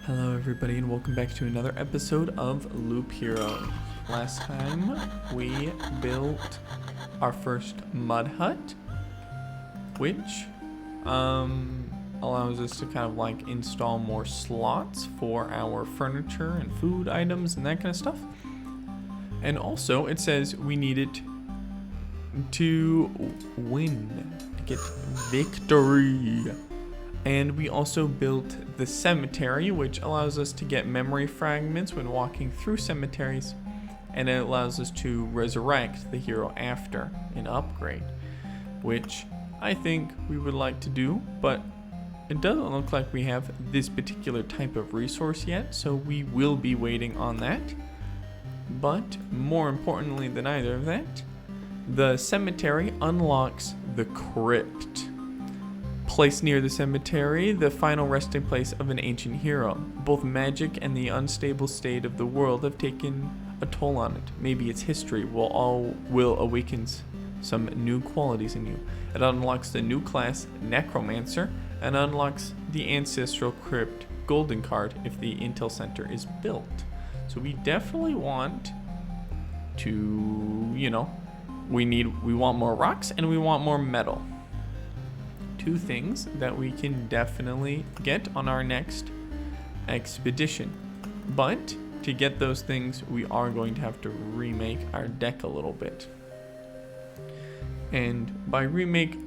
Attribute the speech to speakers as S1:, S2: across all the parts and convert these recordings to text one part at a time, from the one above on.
S1: Hello everybody and welcome back to another episode of Loop Hero. Last time we built our first mud hut, which allows us to kind of like install more slots for our furniture and food items and that kind of stuff. And also it says we need it to win, to get victory. And we also built the cemetery, which allows us to get memory fragments when walking through cemeteries, and it allows us to resurrect the hero after an upgrade, which I think we would like to do, but it doesn't look like we have this particular type of resource yet, so we will be waiting on that. But more importantly than either of that, the cemetery unlocks the crypt. Placed near the cemetery, the final resting place of an ancient hero. Both magic and the unstable state of the world have taken a toll on it. Maybe its history will awaken some new qualities in you. It unlocks the new class Necromancer and unlocks the Ancestral Crypt Golden card if the Intel Center is built. So we definitely want to, we want more rocks and we want more metal. Two things that we can definitely get on our next expedition. But to get those things, we are going to have to remake our deck a little bit. And by remake,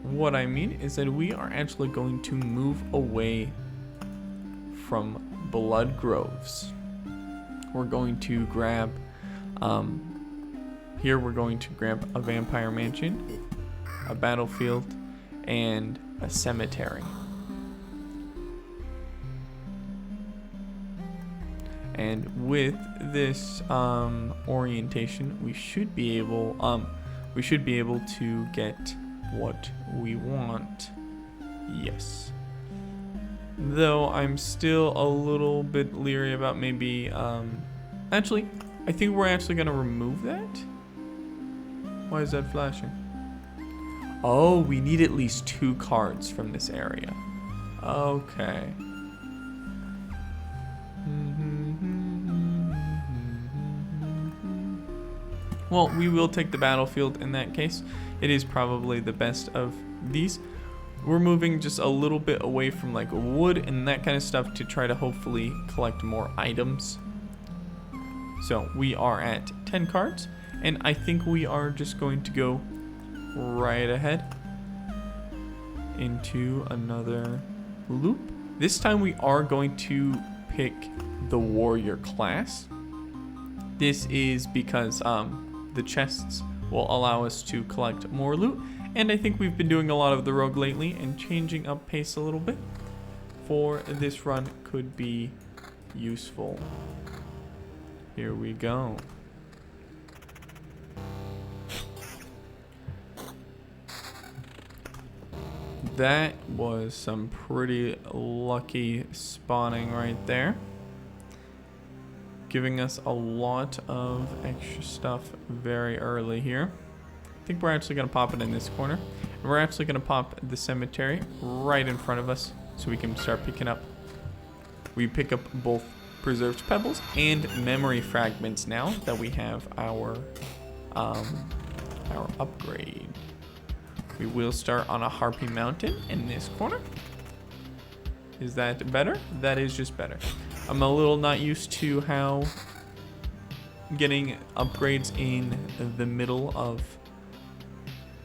S1: what I mean is that we are actually going to move away from blood groves. We're going to grab, here we're going to grab a vampire mansion, a battlefield, and a cemetery. And with this orientation, we should be able to get what we want. Yes. Though I'm still a little bit leery about maybe actually, I think we're actually gonna remove that. Why is that flashing? Oh, we need at least 2 cards from this area. Okay. Well, we will take the battlefield in that case. It is probably the best of these. We're moving just a little bit away from like wood and that kind of stuff to try to hopefully collect more items. So we are at 10 cards, and I think we are just going to go right ahead into another loop. This time we are going to pick the warrior class. This is because the chests will allow us to collect more loot, and I think we've been doing a lot of the rogue lately, and changing up pace a little bit for this run could be useful. Here we go. That was some pretty lucky spawning right there. Giving us a lot of extra stuff very early here. I think we're actually going to pop it in this corner. And we're actually going to pop the cemetery right in front of us so we can start picking up. We pick up both preserved pebbles and memory fragments now that we have our upgrade. We will start on a Harpy Mountain in this corner. Is that better? That is just better. I'm a little not used to how getting upgrades in the middle of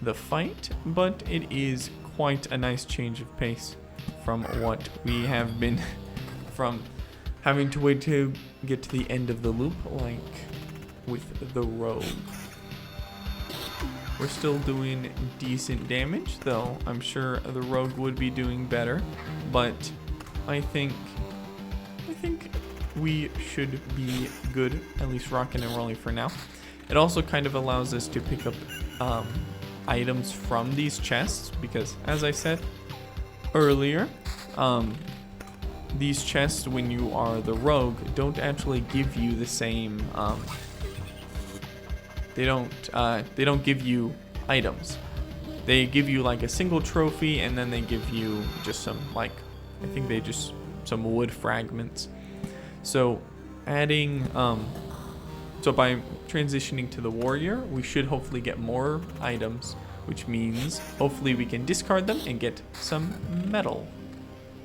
S1: the fight, but it is quite a nice change of pace from what we have been from having to wait to get to the end of the loop like with the rogue. We're still doing decent damage, though I'm sure the rogue would be doing better, but I think we should be good, at least rocking and rolling for now. It also kind of allows us to pick up items from these chests, because as I said earlier, these chests, when you are the rogue, don't actually give you the same they don't give you items. They give you like a single trophy, and then they give you just some, like, I think they just some wood fragments. So adding, so by transitioning to the warrior, we should hopefully get more items, which means hopefully we can discard them and get some metal.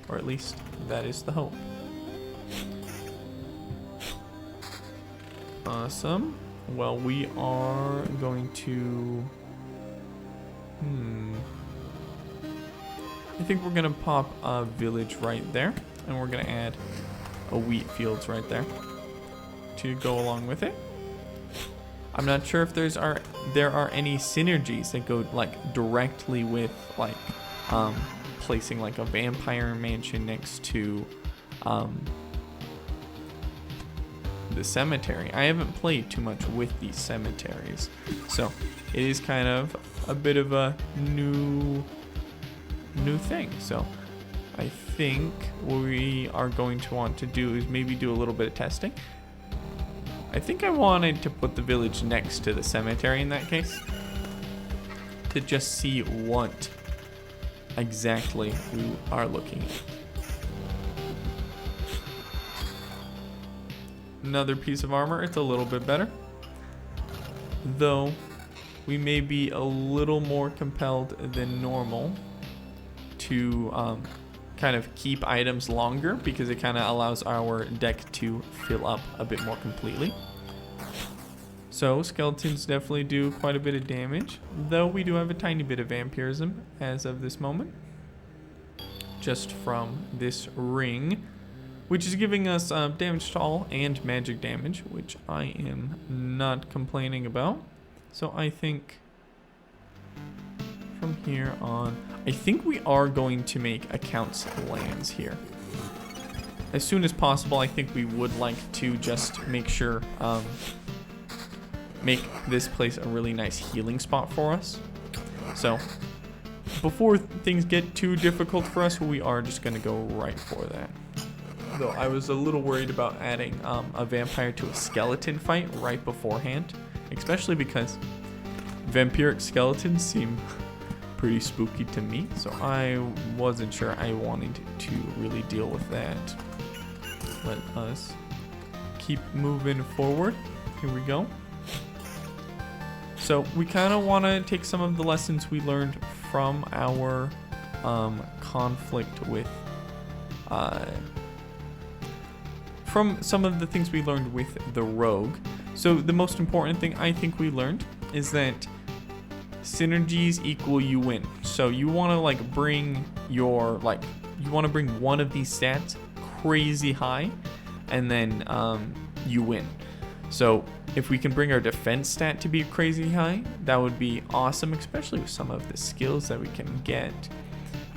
S1: Or at least that is the hope. Awesome. Well, we are going to... I think we're going to pop a village right there. And we're going to add a wheat fields right there to go along with it. I'm not sure if there are any synergies that go like directly with like placing like a vampire mansion next to the cemetery. I haven't played too much with these cemeteries, so it is kind of a bit of a new thing. So I think what we are going to want to do is maybe do a little bit of testing. I think I wanted to put the village next to the cemetery in that case, to just see what exactly we are looking at. Another piece of armor, it's a little bit better, though we may be a little more compelled than normal to kind of keep items longer, because it kind of allows our deck to fill up a bit more completely. So skeletons definitely do quite a bit of damage, though we do have a tiny bit of vampirism as of this moment, just from this ring, which is giving us damage to all and magic damage, which I am not complaining about. So I think from here on, I think we are going to make accounts lands here. As soon as possible, I think we would like to just make sure, make this place a really nice healing spot for us. So before things get too difficult for us, we are just going to go right for that. Though I was a little worried about adding a vampire to a skeleton fight right beforehand, especially because vampiric skeletons seem pretty spooky to me, so I wasn't sure I wanted to really deal with that. Let us keep moving forward. Here we go. So we kind of want to take some of the lessons we learned from our conflict with from some of the things we learned with the rogue. So the most important thing I think we learned is that synergies equal you win. So you want to like bring your you want to bring one of these stats crazy high, and then you win. So if we can bring our defense stat to be crazy high, that would be awesome, especially with some of the skills that we can get.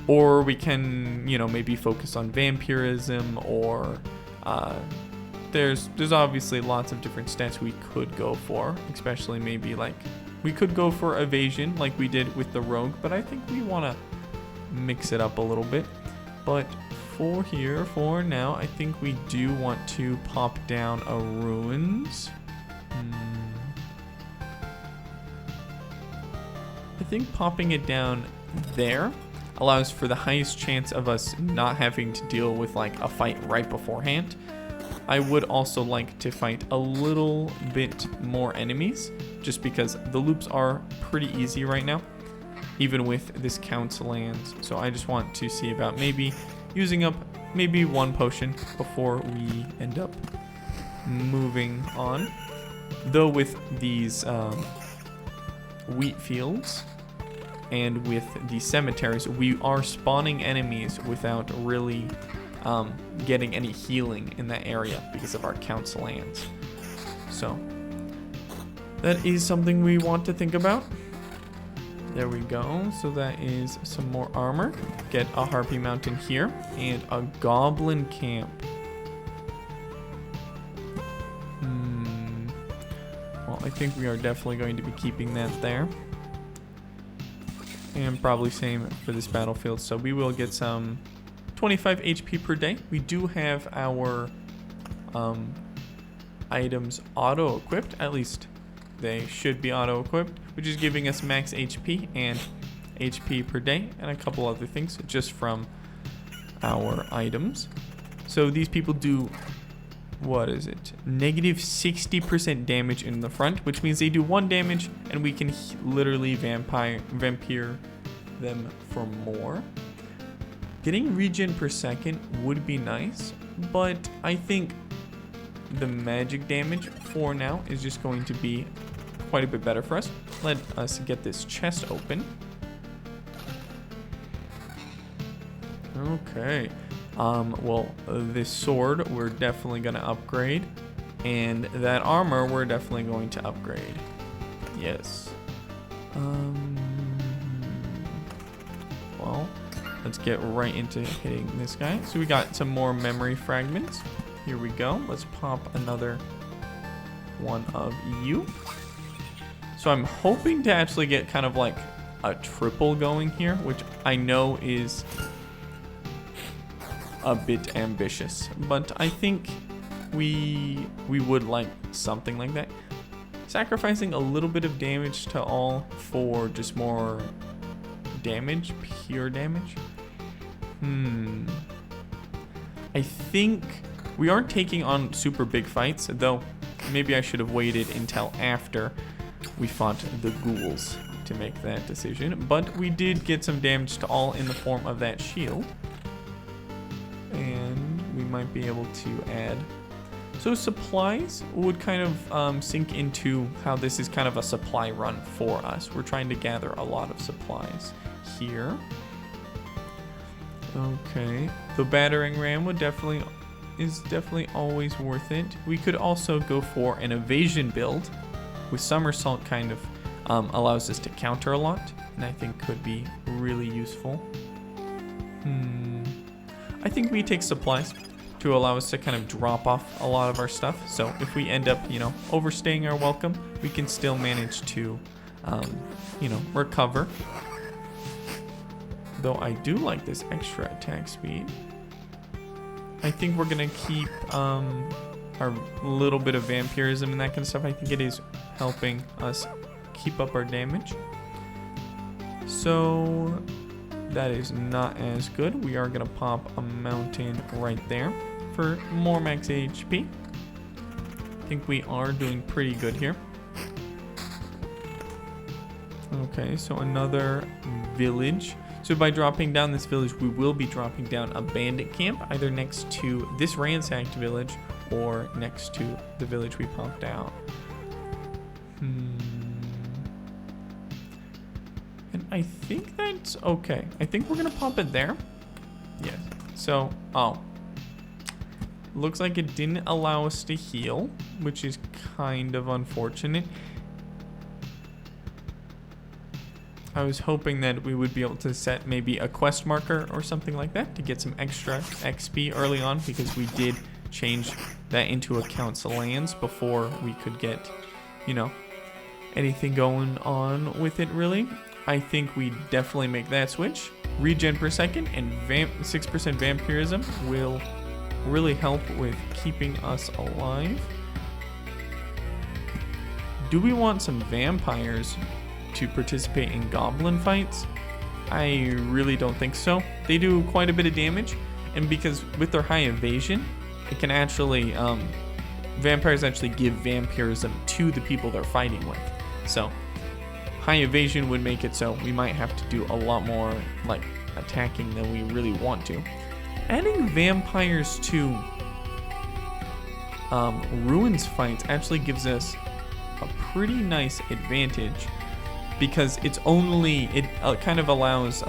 S1: Or we can, you know, maybe focus on vampirism, or there's obviously lots of different stats we could go for, especially maybe like we could go for evasion like we did with the rogue, but I think we want to mix it up a little bit. But for now, I think we do want to pop down a ruins. I think popping it down there allows for the highest chance of us not having to deal with like a fight right beforehand. I would also like to fight a little bit more enemies, just because the loops are pretty easy right now, even with this counts lands. So I just want to see about maybe using up maybe one potion before we end up moving on. Though with these wheat fields and with the cemeteries, we are spawning enemies without really getting any healing in that area because of our counts lands. So that is something we want to think about. There we go. So that is some more armor. Get a harpy mountain here and a goblin camp. Well, I think we are definitely going to be keeping that there. And probably same for this battlefield. So we will get some 25 HP per day. We do have our items auto-equipped. At least they should be auto-equipped, which is giving us max HP and HP per day and a couple other things just from our items. So these people do, what is it? Negative 60% damage in the front, which means they do 1 damage, and we can literally vampire them for more. Getting regen per second would be nice, but I think the magic damage for now is just going to be quite a bit better for us. Let us get this chest open. Okay. Well, this sword we're definitely going to upgrade, and that armor we're definitely going to upgrade. Yes. Well, let's get right into hitting this guy. So we got some more memory fragments. Here we go. Let's pop another one of you. So I'm hoping to actually get kind of like a triple going here, which I know is a bit ambitious, but I think we would like something like that. Sacrificing a little bit of damage to all for just more damage, pure damage. I think we aren't taking on super big fights, though maybe I should have waited until after we fought the ghouls to make that decision. But we did get some damage to all in the form of that shield. And we might be able to add. So supplies would kind of sink into how this is kind of a supply run for us. We're trying to gather a lot of supplies here. Okay, the battering ram is definitely always worth it. We could also go for an evasion build with somersault, kind of allows us to counter a lot, and I think could be really useful. I think we take supplies to allow us to kind of drop off a lot of our stuff. So if we end up, overstaying our welcome, we can still manage to, recover. Though I do like this extra attack speed. I think we're gonna keep our little bit of vampirism and that kind of stuff. I think it is helping us keep up our damage. So that is not as good. We are gonna pop a mountain right there for more max HP. I think we are doing pretty good here. Okay, so another village. So by dropping down this village, we will be dropping down a bandit camp, either next to this ransacked village or next to the village we popped out. And I think that's okay. I think we're gonna pop it there. Yes. So, looks like it didn't allow us to heal, which is kind of unfortunate. I was hoping that we would be able to set maybe a quest marker or something like that to get some extra XP early on, because we did change that into accounts lands before we could get, anything going on with it really. I think we definitely make that switch. Regen per second and 6% vampirism will really help with keeping us alive. Do we want some vampires to participate in goblin fights? I really don't think so. They do quite a bit of damage, and because with their high evasion, it can actually vampires actually give vampirism to the people they're fighting with. So high evasion would make it so we might have to do a lot more like attacking than we really want to. Adding vampires to ruins fights actually gives us a pretty nice advantage, because it kind of allows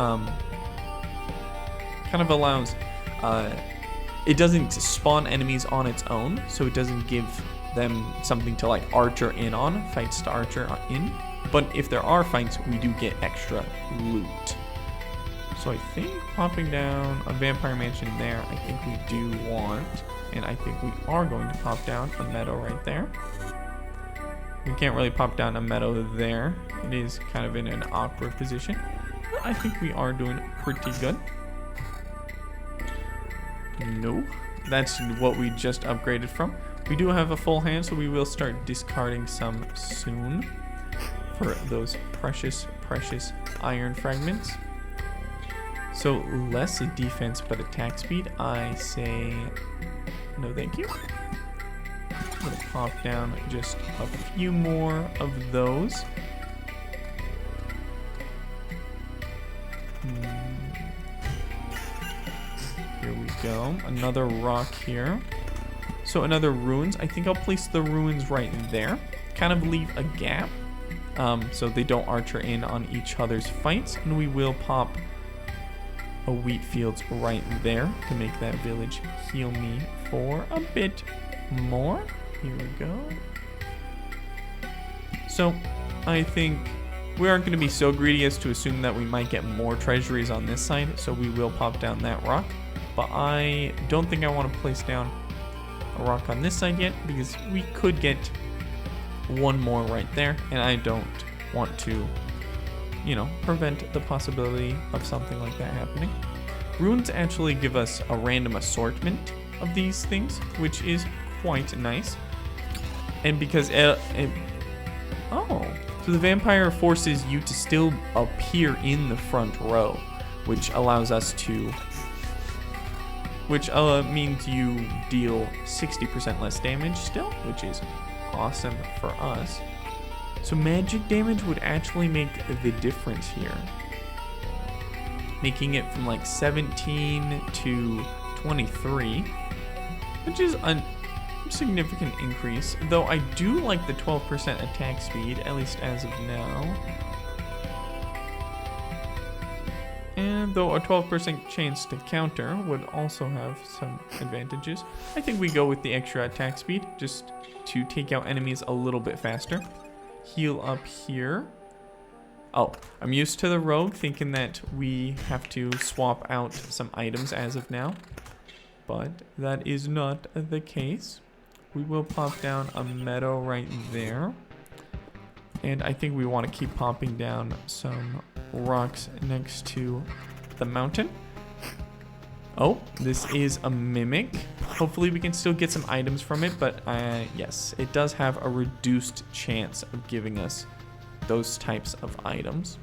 S1: it doesn't spawn enemies on its own, so it doesn't give them something to like archer in on, fights to archer in. But if there are fights, we do get extra loot. So I think popping down a vampire mansion there, I think we do want, and I think we are going to pop down a meadow right there. We can't really pop down a meadow there. It is kind of in an awkward position. But I think we are doing pretty good. No, that's what we just upgraded from. We do have a full hand, so we will start discarding some soon for those precious, precious iron fragments. So less defense but attack speed. I say no thank you. I'm gonna pop down just a few more of those. Here we go. Another rock here. So another ruins. I think I'll place the ruins right there. Kind of leave a gap so they don't archer in on each other's fights. And we will pop a wheat fields right there to make that village heal me for a bit more. Here we go. So I think we aren't going to be so greedy as to assume that we might get more treasuries on this side. So we will pop down that rock. But I don't think I want to place down a rock on this side yet because we could get one more right there. And I don't want to, you know, prevent the possibility of something like that happening. Runes actually give us a random assortment of these things, which is quite nice. And because so the vampire forces you to still appear in the front row, which allows us to, which means you deal 60% less damage still, which is awesome for us. So magic damage would actually make the difference here, making it from like 17 to 23, which is a significant increase, though I do like the 12% attack speed, at least as of now. And though a 12% chance to counter would also have some advantages, I think we go with the extra attack speed just to take out enemies a little bit faster. Heal up here. Oh, I'm used to the rogue, thinking that we have to swap out some items as of now, but that is not the case. We will pop down a meadow right there, and I think we want to keep popping down some rocks next to the mountain. Oh, this is a mimic. Hopefully we can still get some items from it, but yes, it does have a reduced chance of giving us those types of items.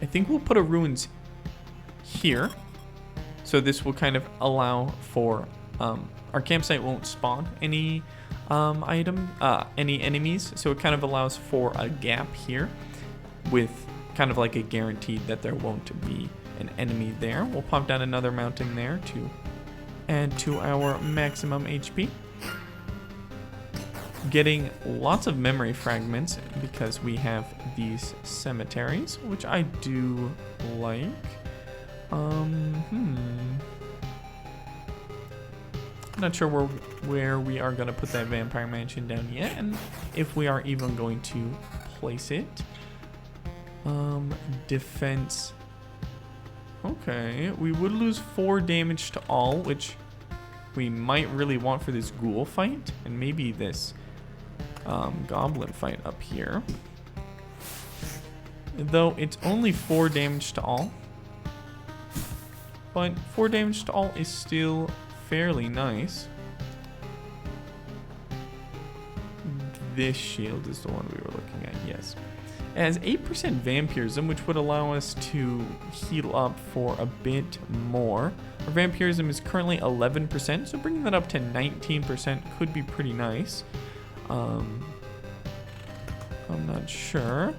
S1: I think we'll put a ruins here, so this will kind of allow for our campsite won't spawn any any enemies, so it kind of allows for a gap here with kind of like a guaranteed that there won't be an enemy there. We'll pop down another mountain there to add to our maximum HP. Getting lots of memory fragments because we have these cemeteries, which I do like. Not sure where we are going to put that vampire mansion down yet, and if we are even going to place it. Defense. Okay, we would lose 4 damage to all, which we might really want for this ghoul fight, and maybe this goblin fight up here. Though it's only 4 damage to all, but 4 damage to all is still fairly nice. This shield is the one we were looking at, yes. It has 8% vampirism, which would allow us to heal up for a bit more. Our vampirism is currently 11%, so bringing that up to 19% could be pretty nice. I'm not sure.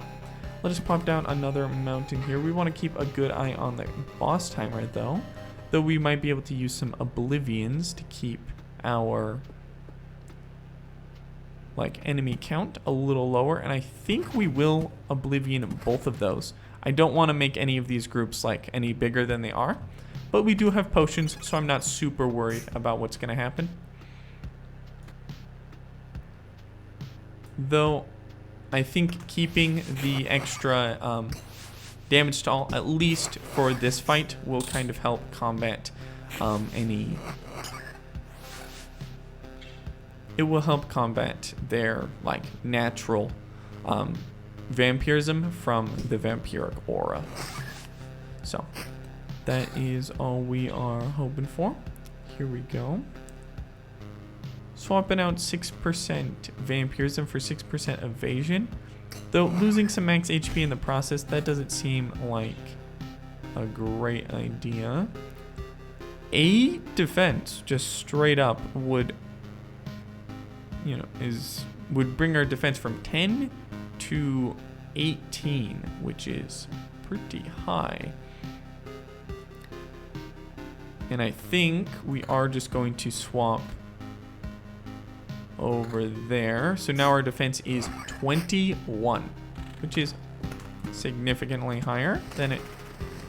S1: Let us pop down another mountain here. We want to keep a good eye on the boss timer, though we might be able to use some oblivions to keep our enemy count a little lower, and I think we will oblivion both of those. I don't want to make any of these groups any bigger than they are, but we do have potions, so I'm not super worried about what's going to happen. Though I think keeping the extra damage to all, at least for this fight, will kind of help combat any. It will help combat their natural vampirism from the vampiric aura. So that is all we are hoping for. Here we go. Swapping out 6% vampirism for 6% evasion. Though losing some max HP in the process, that doesn't seem like a great idea. 8 defense, just straight up, would, you know, would bring our defense from 10 to 18, which is pretty high. And I think we are just going to swap over there. So now our defense is 21, which is significantly higher than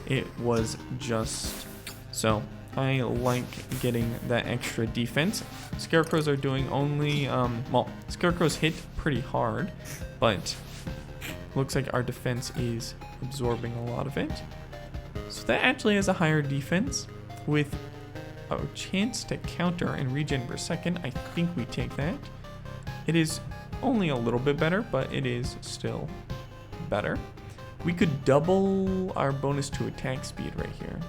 S1: it was just. So I like getting that extra defense. Scarecrows are doing only, well, scarecrows hit pretty hard, but looks like our defense is absorbing a lot of it. So that actually has a higher defense with a chance to counter and regen per second. I think we take that. It is only a little bit better, but it is still better. We could double our bonus to attack speed right here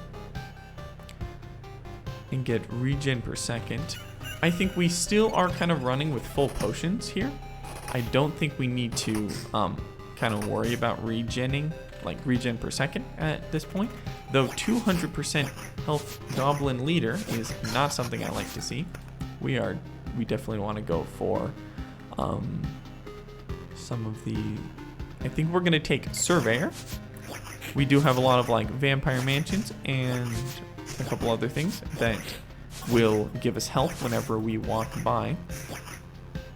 S1: and get regen per second. I think we still are kind of running with full potions here. I don't think we need to kind of worry about regenning, like regen per second at this point. Though 200% health goblin leader is not something I like to see. We definitely want to go for some of the, I think we're gonna take surveyor. We do have a lot of like vampire mansions and a couple other things that will give us health whenever we walk by.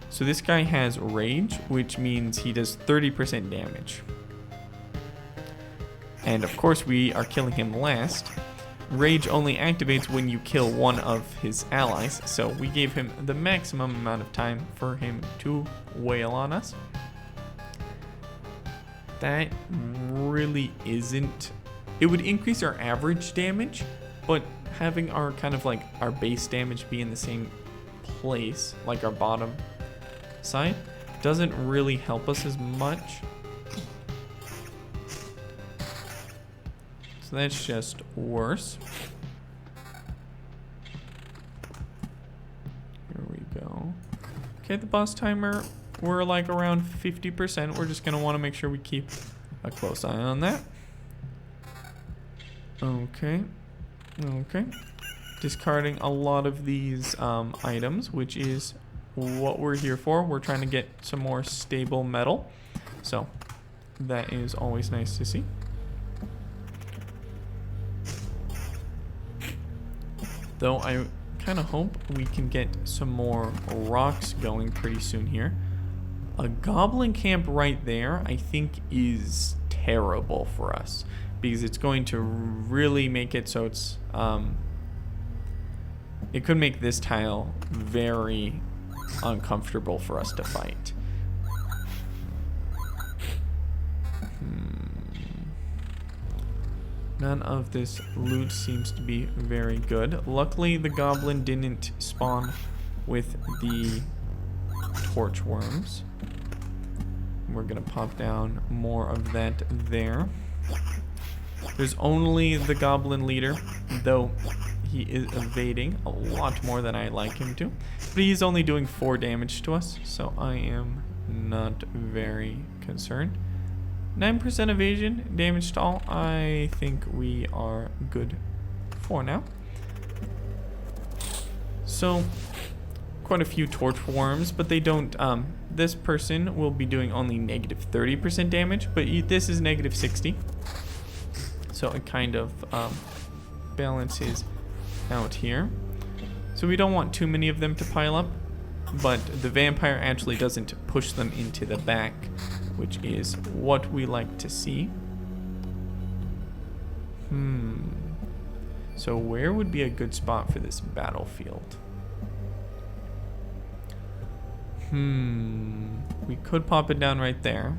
S1: So this guy has rage, which means he does 30% damage. And of course we are killing him last. Rage only activates when you kill one of his allies, so we gave him the maximum amount of time for him to wail on us. That really isn't, it would increase our average damage, but having our kind of like our base damage be in the same place, like our bottom side, doesn't really help us as much. So that's just worse. Here we go. Okay, the boss timer, we're like around 50%. We're just gonna want to make sure we keep a close eye on that. Okay. Okay. Discarding a lot of these items, which is what we're here for. We're trying to get some more stable metal. So that is always nice to see. Though I kind of hope we can get some more rocks going pretty soon here. A goblin camp right there, I think, is terrible for us because it's going to really make it so it's it could make this tile very uncomfortable for us to fight. None of this loot seems to be very good. Luckily, the goblin didn't spawn with the torch worms. We're gonna pop down more of that there. There's only the goblin leader, though he is evading a lot more than I like him to. But he's only doing 4 damage to us, so I am not very concerned. 9% evasion, damage to all. I think we are good for now. So, quite a few torch worms, but they don't, this person will be doing only negative 30% damage, but this is negative 60. So it kind of balances out here. So we don't want too many of them to pile up, but the vampire actually doesn't push them into the back, which is what we like to see. So where would be a good spot for this battlefield? We could pop it down right there,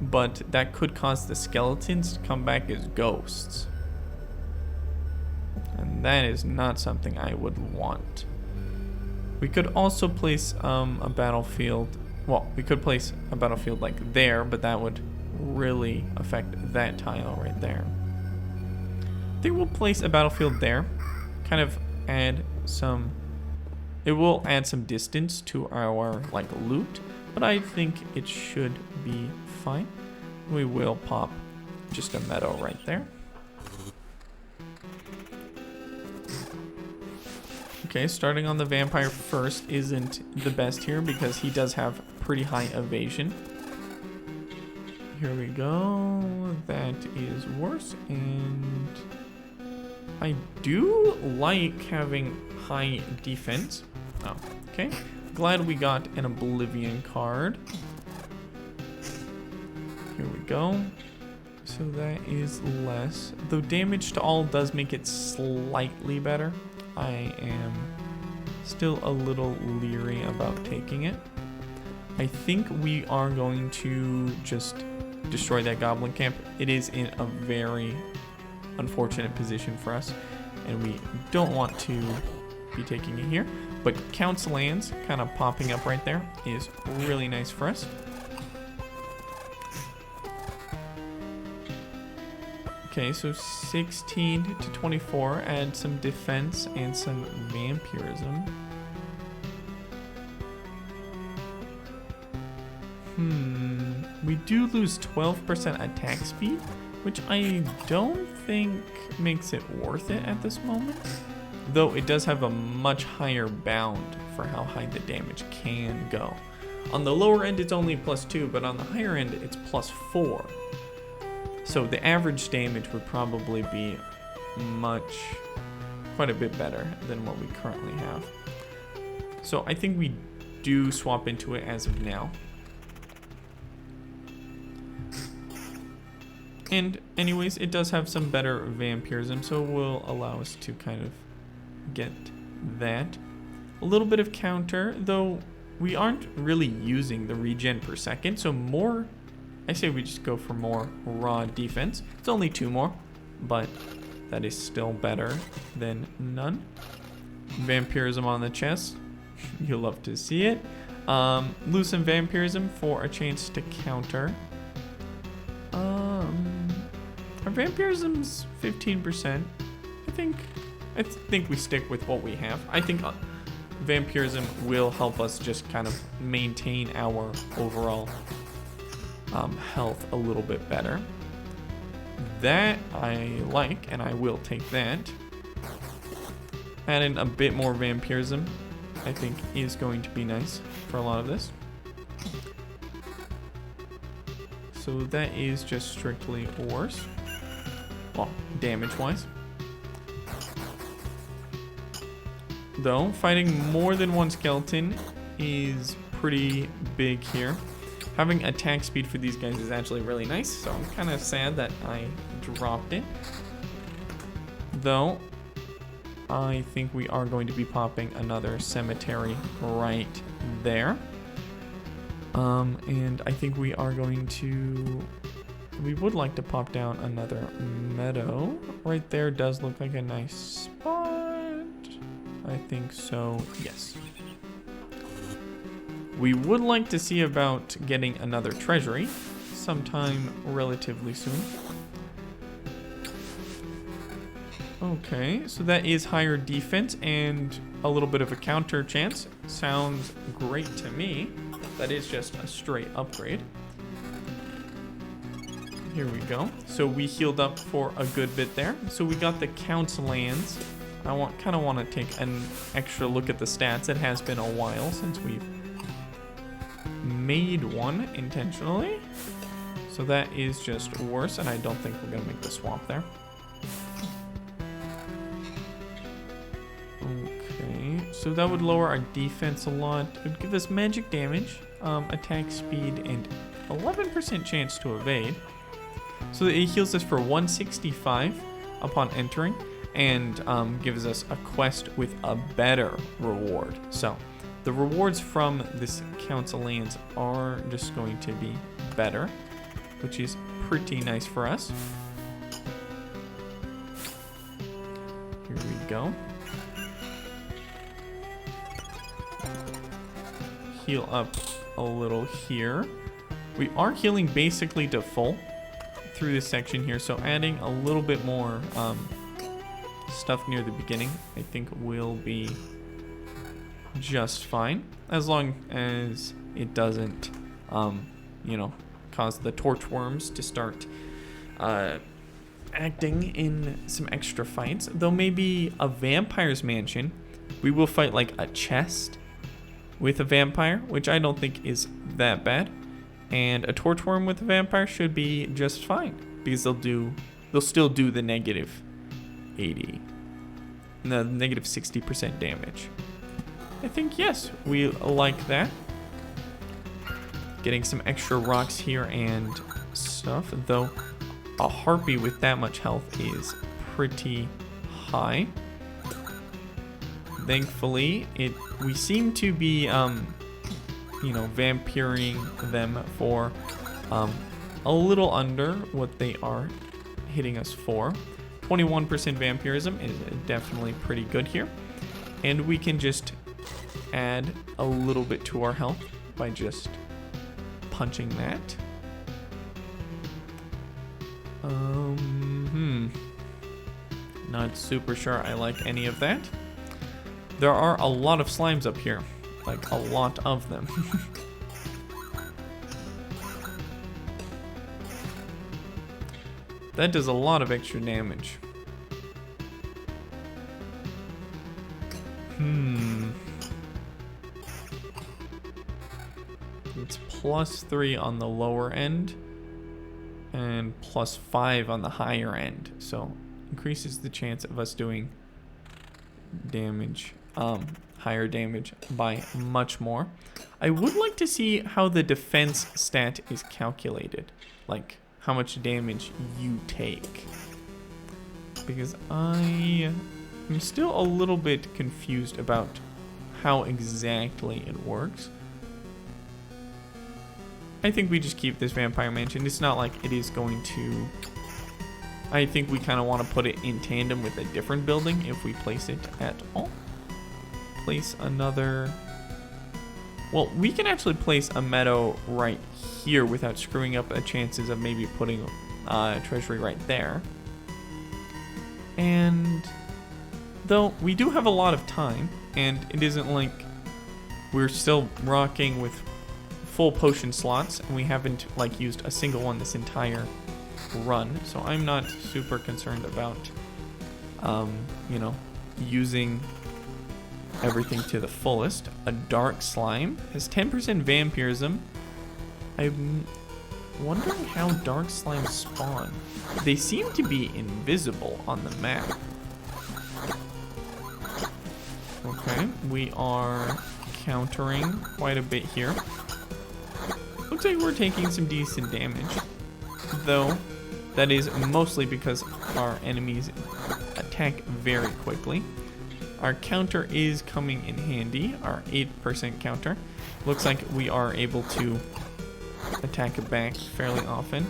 S1: but that could cause the skeletons to come back as ghosts. And that is not something I would want. We could also place a battlefield. Well, we could place a battlefield like there, but that would really affect that tile right there. I think we'll place a battlefield there. Kind of add some... It will add some distance to our like loot, but I think it should be fine. We will pop just a meadow right there. Okay, starting on the vampire first isn't the best here because he does have pretty high evasion. Here we go. That is worse. And I do like having high defense. Oh, okay. Glad we got an Oblivion card. Here we go. So that is less. Though damage to all does make it slightly better. I am still a little leery about taking it. I think we are going to just destroy that goblin camp. It is in a very unfortunate position for us, and we don't want to be taking it here. But Count's Lands kind of popping up right there is really nice for us. Okay, so 16 to 24, add some defense and some vampirism. We do lose 12% attack speed, which I don't think makes it worth it at this moment. Though it does have a much higher bound for how high the damage can go. On the lower end, it's only +2, but on the higher end, it's +4. So the average damage would probably be quite a bit better than what we currently have. So I think we do swap into it as of now. And anyways, it does have some better vampirism, so it will allow us to kind of get that. A little bit of counter, though we aren't really using the regen per second, so more, I say we just go for more raw defense. It's only 2 more, but that is still better than none. Vampirism on the chest. You'll love to see it. Lose some vampirism for a chance to counter. Our vampirism's 15%. I think we stick with what we have. I think vampirism will help us just kind of maintain our overall health a little bit better. That I like, and I will take that. Add in a bit more vampirism, I think is going to be nice for a lot of this. So that is just strictly worse. Well, damage-wise. Though, fighting more than one skeleton is pretty big here. Having attack speed for these guys is actually really nice, so I'm kind of sad that I dropped it. Though, I think we are going to be popping another cemetery right there. And I think we are going to... We would like to pop down another meadow. Right there does look like a nice spot. I think so, yes. We would like to see about getting another treasury sometime relatively soon. Okay, so that is higher defense and a little bit of a counter chance. Sounds great to me. That is just a straight upgrade. Here we go. So we healed up for a good bit there. So we got the Count's Lands. I kind of want to take an extra look at the stats. It has been a while since we've made one intentionally. So that is just worse, and I don't think we're going to make the swap there. Okay, so that would lower our defense a lot. It would give us magic damage, attack speed, and 11% chance to evade. So it heals us for 165 upon entering, and gives us a quest with a better reward. So the rewards from this Council Lands are just going to be better, which is pretty nice for us. Here we go. Heal up a little here. We are healing basically to full through this section here, so adding a little bit more stuff near the beginning I think will be just fine, as long as it doesn't you know, cause the torch worms to start acting in some extra fights. Though maybe a vampire's mansion We will fight like a chest with a vampire, which I don't think is that bad. And a torch worm with a vampire should be just fine because they'll still do the negative 80. No, negative 60% damage. I think, yes, we like that. Getting some extra rocks here and stuff, though a harpy with that much health is pretty high. Thankfully, we seem to be, you know, vampiring them for a little under what they are hitting us for. 21% vampirism is definitely pretty good here. And we can just add a little bit to our health by just punching that. Not super sure I like any of that. There are a lot of slimes up here, like a lot of them. That does a lot of extra damage. It's +3 on the lower end and +5 on the higher end. So increases the chance of us doing damage, higher damage by much more. I would like to see how the defense stat is calculated. Like how much damage you take. Because I am still a little bit confused about how exactly it works. I think we just keep this vampire mansion. It's not like it is going to... I think we kind of want to put it in tandem with a different building if we place it at all. Place another... Well, we can actually place a meadow right here without screwing up the chances of maybe putting a treasury right there. And though we do have a lot of time, and it isn't like we're still rocking with full potion slots, and we haven't like used a single one this entire run, so I'm not super concerned about you know, using everything to the fullest. A dark slime has 10% vampirism. I'm wondering how dark slimes spawn. They seem to be invisible on the map. Okay, we are countering quite a bit here. Looks like we're taking some decent damage, though that is mostly because our enemies attack very quickly. Our counter is coming in handy, our 8% counter. Looks like we are able to attack it back fairly often.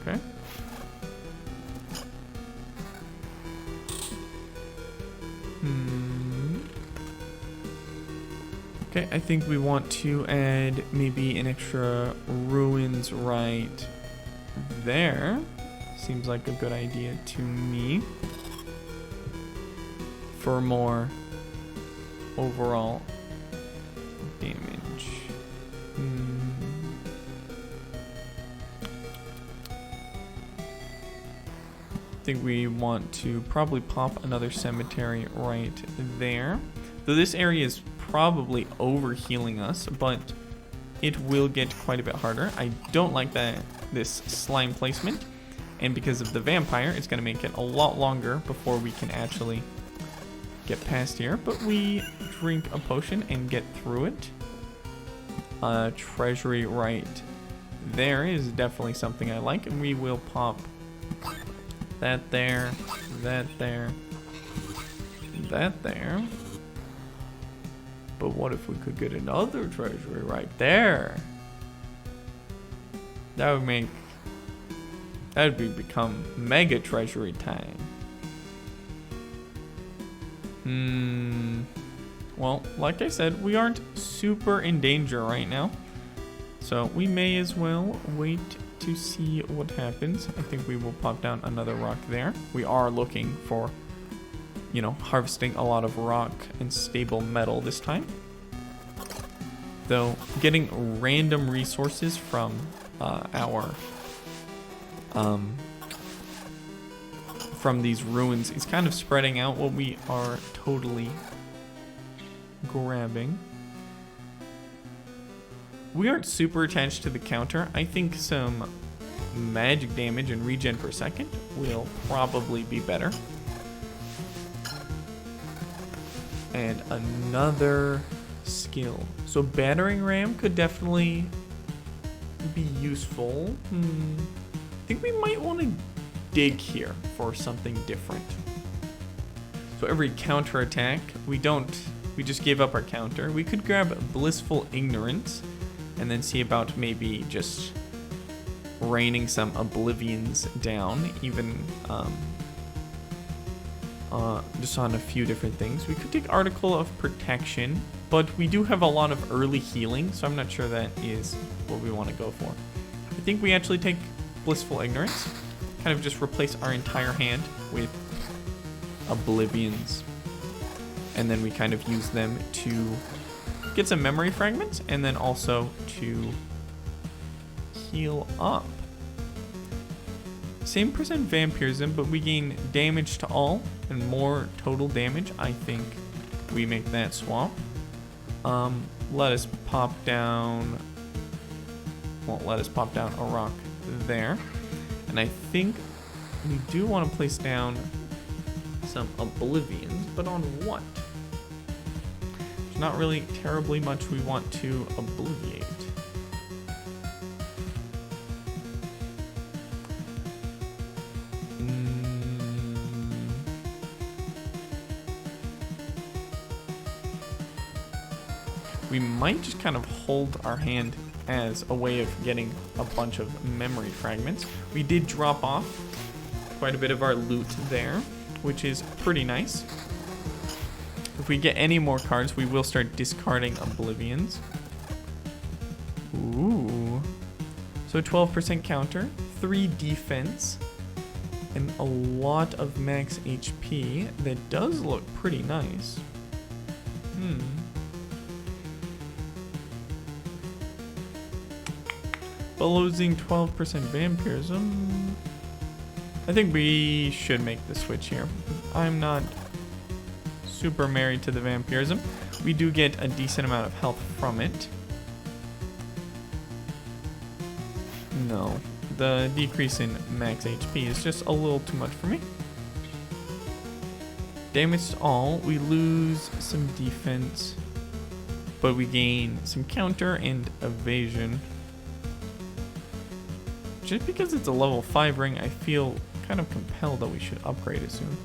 S1: Okay. Okay, I think we want to add maybe an extra ruins right there. Seems like a good idea to me. For more overall damage. I think we want to probably pop another cemetery right there. Though this area is probably overhealing us, but it will get quite a bit harder. I don't like this slime placement, and because of the vampire, it's going to make it a lot longer before we can actually get past here. But we drink a potion and get through it. Treasury right there is definitely something I like, and we will pop that there, that there, that there. But what if we could get another treasury right there? That would become mega treasury time. Well, like I said, we aren't super in danger right now, so we may as well wait to see what happens. I think we will pop down another rock there. We are looking for, you know, harvesting a lot of rock and stable metal this time. Though getting random resources from our from these ruins is kind of spreading out what we are totally grabbing. We aren't super attached to the counter. I think some magic damage and regen per second will probably be better. And another skill. So battering ram could definitely be useful. I think we might want to dig here for something different. So every counter attack, we just gave up our counter. We could grab blissful ignorance and then see about maybe just raining some oblivions down, even just on a few different things. We could take Article of Protection, but we do have a lot of early healing, so I'm not sure that is what we want to go for. I think we actually take Blissful Ignorance, kind of just replace our entire hand with oblivions, and then we kind of use them to get some memory fragments and then also to heal up. Same percent vampirism, but we gain damage to all and more total damage. I think we make that swap. Let us pop down. Well, let us pop down a rock there, and I think we do want to place down some oblivions, but on what? There's not really terribly much we want to obliviate. We might just kind of hold our hand as a way of getting a bunch of memory fragments. We did drop off quite a bit of our loot there, which is pretty nice. If we get any more cards, we will start discarding oblivions. Ooh. So 12% counter, 3 defense, and a lot of max HP. That does look pretty nice. But losing 12% vampirism, I think we should make the switch here. I'm not super married to the vampirism. We do get a decent amount of health from it. No, the decrease in max HP is just a little too much for me. Damage to all, we lose some defense, but we gain some counter and evasion. Just because it's a level 5 ring, I feel kind of compelled that we should upgrade it soon.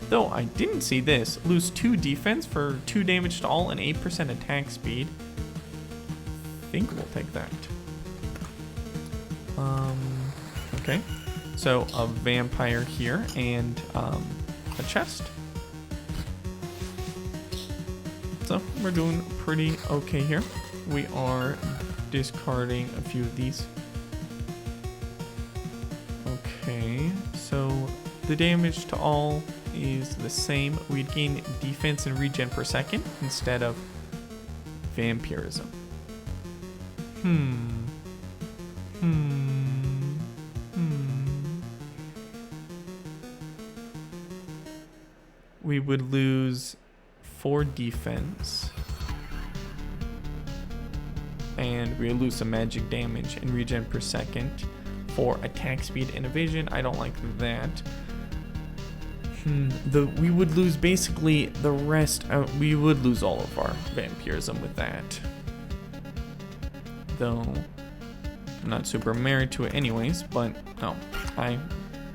S1: Though I didn't see this. Lose 2 defense for 2 damage to all and 8% attack speed. I think we'll take that. Okay. So a vampire here and a chest. So we're doing pretty okay here. We are discarding a few of these. Okay, so the damage to all is the same. We'd gain defense and regen per second instead of vampirism. We would lose 4 defense. And we lose some magic damage and regen per second. For attack speed and evasion, I don't like that. We would lose basically the rest. We would lose all of our vampirism with that. Though I'm not super married to it anyways, but no, I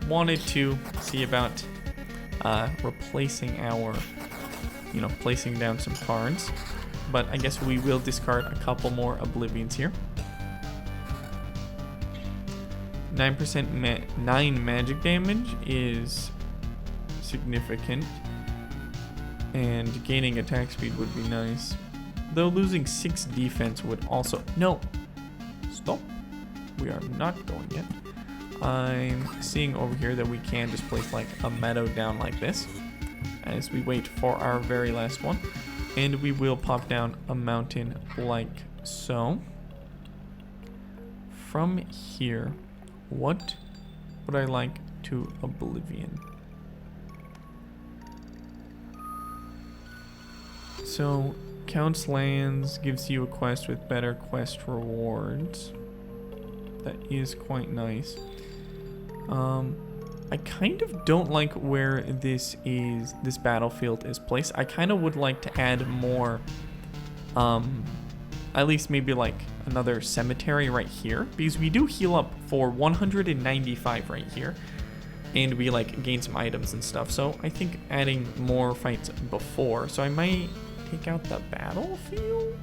S1: wanted to see about replacing our, placing down some cards. But I guess we will discard a couple more oblivions here. 9% 9 magic damage is significant, and gaining attack speed would be nice. Though losing 6 defense would also... No! Stop. We are not going yet. I'm seeing over here that we can just place like a meadow down like this as we wait for our very last one. And we will pop down a mountain like so. From here, what would I like to oblivion? So, counts lands, gives you a quest with better quest rewards. That is quite nice. I kind of don't like where this battlefield is placed. I kind of would like to add more, at least maybe like another cemetery right here, because we do heal up for 195 right here, and we like gain some items and stuff. So I think adding more fights before, so I might take out the battlefield,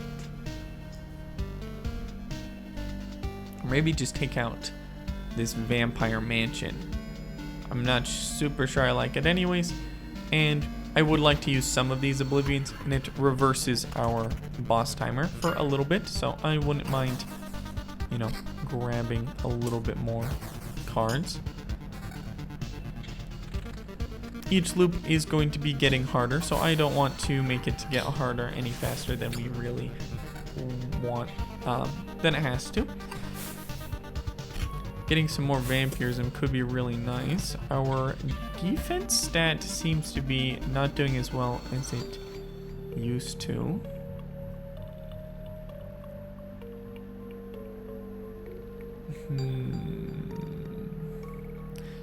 S1: or maybe just take out this vampire mansion. I'm not super sure I like it anyways, and I would like to use some of these oblivions, and it reverses our boss timer for a little bit, so I wouldn't mind, you know, grabbing a little bit more cards. Each loop is going to be getting harder, so I don't want to make it to get harder any faster than we really want, than it has to. Getting some more vampirism could be really nice. Our defense stat seems to be not doing as well as it used to.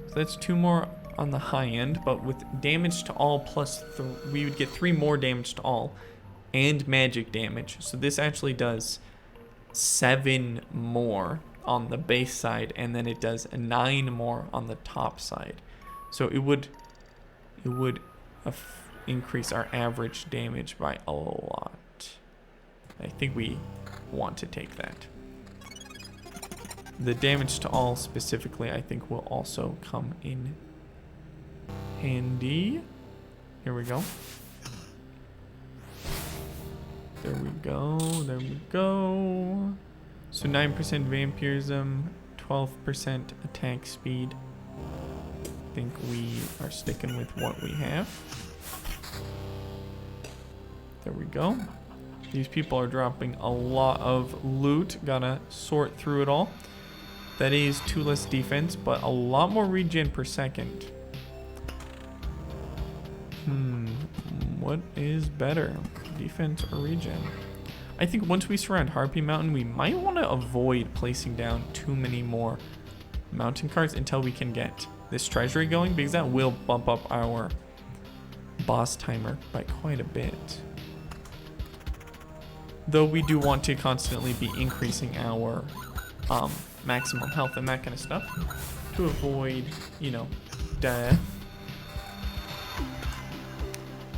S1: So that's 2 more on the high end, but with damage to all plus we would get 3 more damage to all and magic damage. So this actually does 7 more on the base side, and then it does 9 more on the top side. So it would increase our average damage by a lot. I think we want to take that. The damage to all specifically, I think, will also come in handy. Here we go. There we go. There we go. So 9% vampirism, 12% attack speed. I think we are sticking with what we have. There we go. These people are dropping a lot of loot. Gotta sort through it all. That is 2 less defense, but a lot more regen per second. What is better, defense or regen? I think once we surround Harpy Mountain, we might want to avoid placing down too many more mountain cards until we can get this treasury going, because that will bump up our boss timer by quite a bit. Though we do want to constantly be increasing our maximum health and that kind of stuff to avoid, you know, death,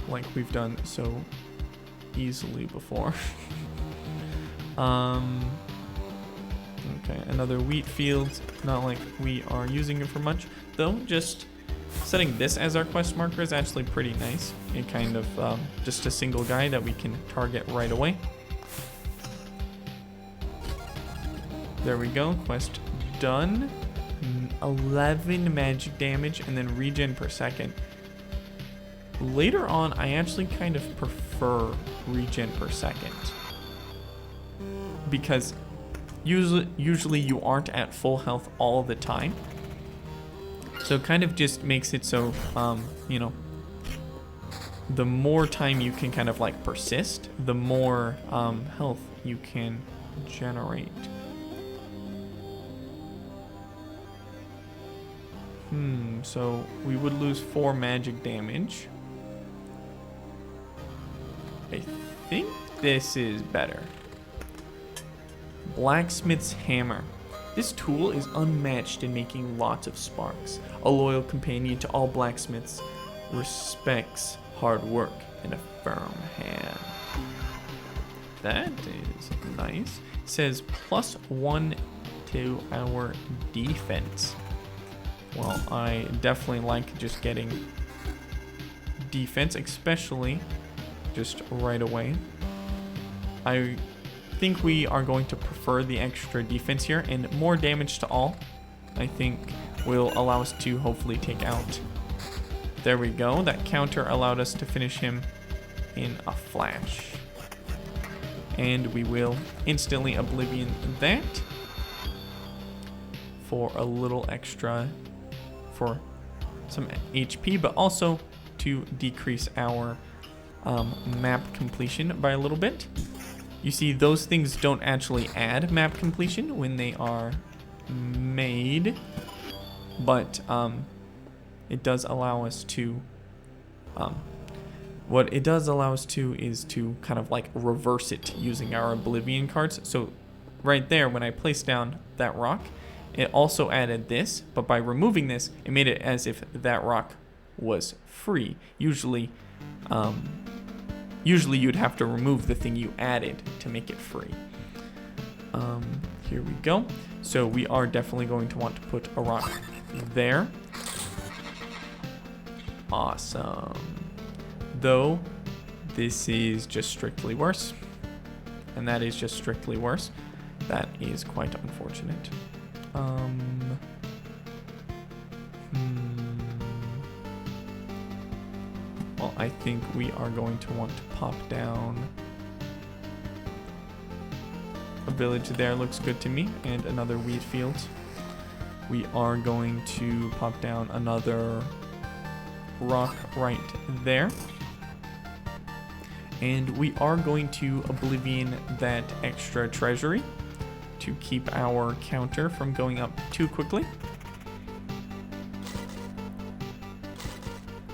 S1: like we've done so easily before. Okay, another wheat field. Not like we are using it for much, though. Just setting this as our quest marker is actually pretty nice. It kind of just a single guy that we can target right away. There we go, quest done. 11 magic damage and then regen per second. Later on, I actually kind of prefer regen per second, because usually you aren't at full health all the time. So it kind of just makes it so, you know, the more time you can kind of like persist, the more health you can generate. So we would lose 4 magic damage. I think this is better. Blacksmith's hammer. This tool is unmatched in making lots of sparks. A loyal companion to all blacksmiths, respects hard work and a firm hand. That is nice. It says +1 to our defense. Well, I definitely like just getting defense, especially just right away. I think we are going to prefer the extra defense here, and more damage to all, I think, will allow us to hopefully take out. There we go. That counter allowed us to finish him in a flash. And we will instantly oblivion that for a little extra, for some HP, but also to decrease our map completion by a little bit. You see, those things don't actually add map completion when they are made, but it does allow us to, what it does allow us to is to kind of like reverse it using our Oblivion cards. So right there, when I placed down that rock, it also added this, but by removing this, it made it as if that rock was free. Usually you'd have to remove the thing you added to make it free. Here we go. So we are definitely going to want to put a rock there. Awesome. Though, this is just strictly worse. And that is just strictly worse. That is quite unfortunate. Well, I think we are going to want to pop down a village there. Looks good to me. And another wheat field. We are going to pop down another rock right there. And we are going to Oblivion that extra treasury to keep our counter from going up too quickly.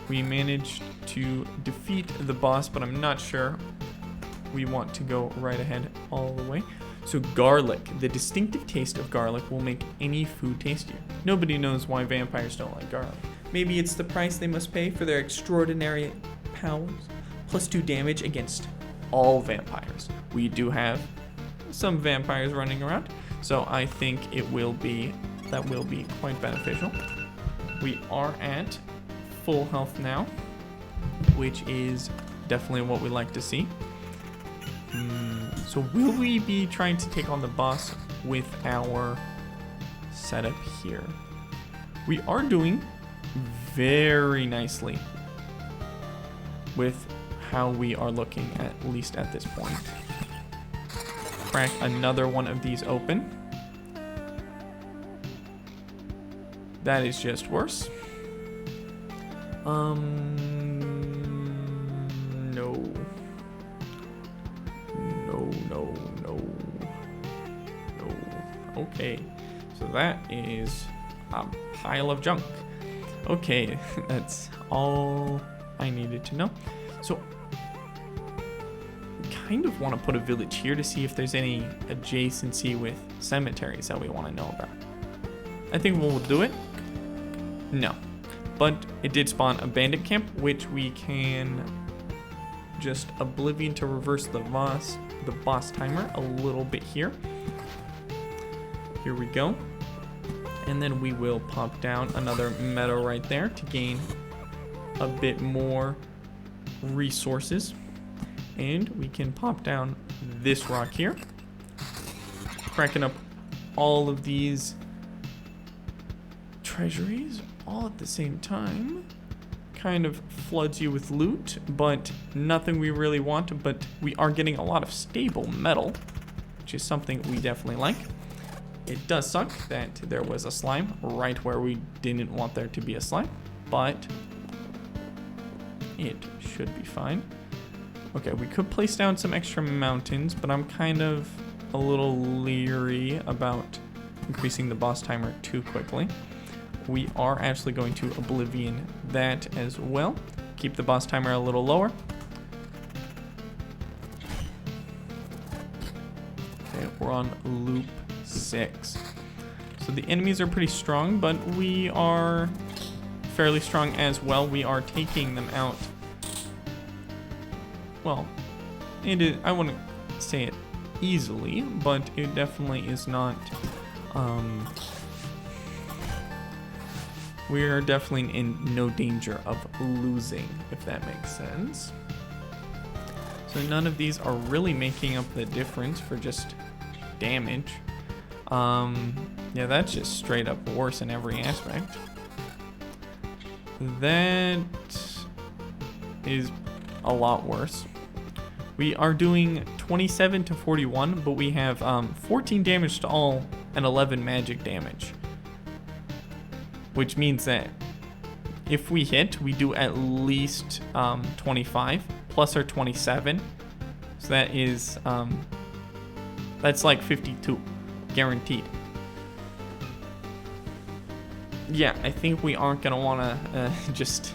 S1: We managed to defeat the boss, but I'm not sure we want to go right ahead all the way. So garlic, the distinctive taste of garlic will make any food tastier. Nobody knows why vampires don't like garlic. Maybe it's the price they must pay for their extraordinary powers. +2 damage against all vampires. We do have some vampires running around, so I think that will be quite beneficial. We are at full health now, which is definitely what we like to see. So will we be trying to take on the boss with our setup here? We are doing very nicely with how we are looking, at least at this point. Crack another one of these open. That is just worse. No. Okay, so that is a pile of junk. Okay, that's all I needed to know. So kind of want to put a village here to see if there's any adjacency with cemeteries that we want to know about. I think we'll do it. No, but it did spawn a bandit camp, which we can just Oblivion to reverse the boss timer a little bit here. Here we go. And then we will pop down another meadow right there to gain a bit more resources. And we can pop down this rock here, cracking up all of these treasuries all at the same time. Kind of floods you with loot, but nothing we really want. But we are getting a lot of stable metal, which is something we definitely like. It does suck that there was a slime right where we didn't want there to be a slime, but it should be fine. Okay, we could place down some extra mountains, but I'm kind of a little leery about increasing the boss timer too quickly. We are actually going to Oblivion that as well. Keep the boss timer a little lower. Okay, we're on loop 6. So the enemies are pretty strong, but we are fairly strong as well. We are taking them out. Well, I wouldn't say it easily, but it definitely is not. We are definitely in no danger of losing, if that makes sense. So none of these are really making up the difference for just damage. Yeah, that's just straight up worse in every aspect. That is a lot worse. We are doing 27 to 41, but we have 14 damage to all and 11 magic damage. Which means that if we hit, we do at least 25 plus our 27. So that is, that's like 52, guaranteed. Yeah, I think we aren't gonna wanna just,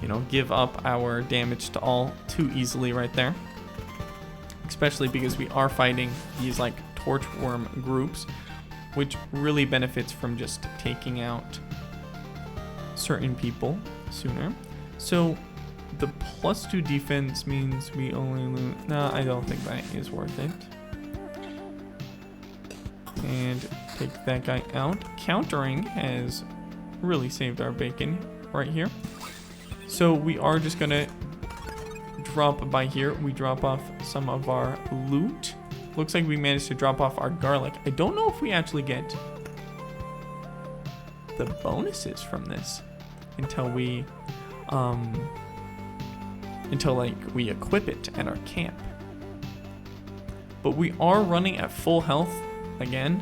S1: you know, give up our damage to all too easily right there. Especially because we are fighting these like torchworm groups, which really benefits from just taking out certain people sooner. So the +2 defense means we only lose. No, I don't think that is worth it. And take that guy out. Countering has really saved our bacon right here. So we are just gonna drop by here. We drop off some of our loot. Looks like we managed to drop off our garlic. I don't know if we actually get the bonuses from this until we like we equip it at our camp. But we are running at full health again,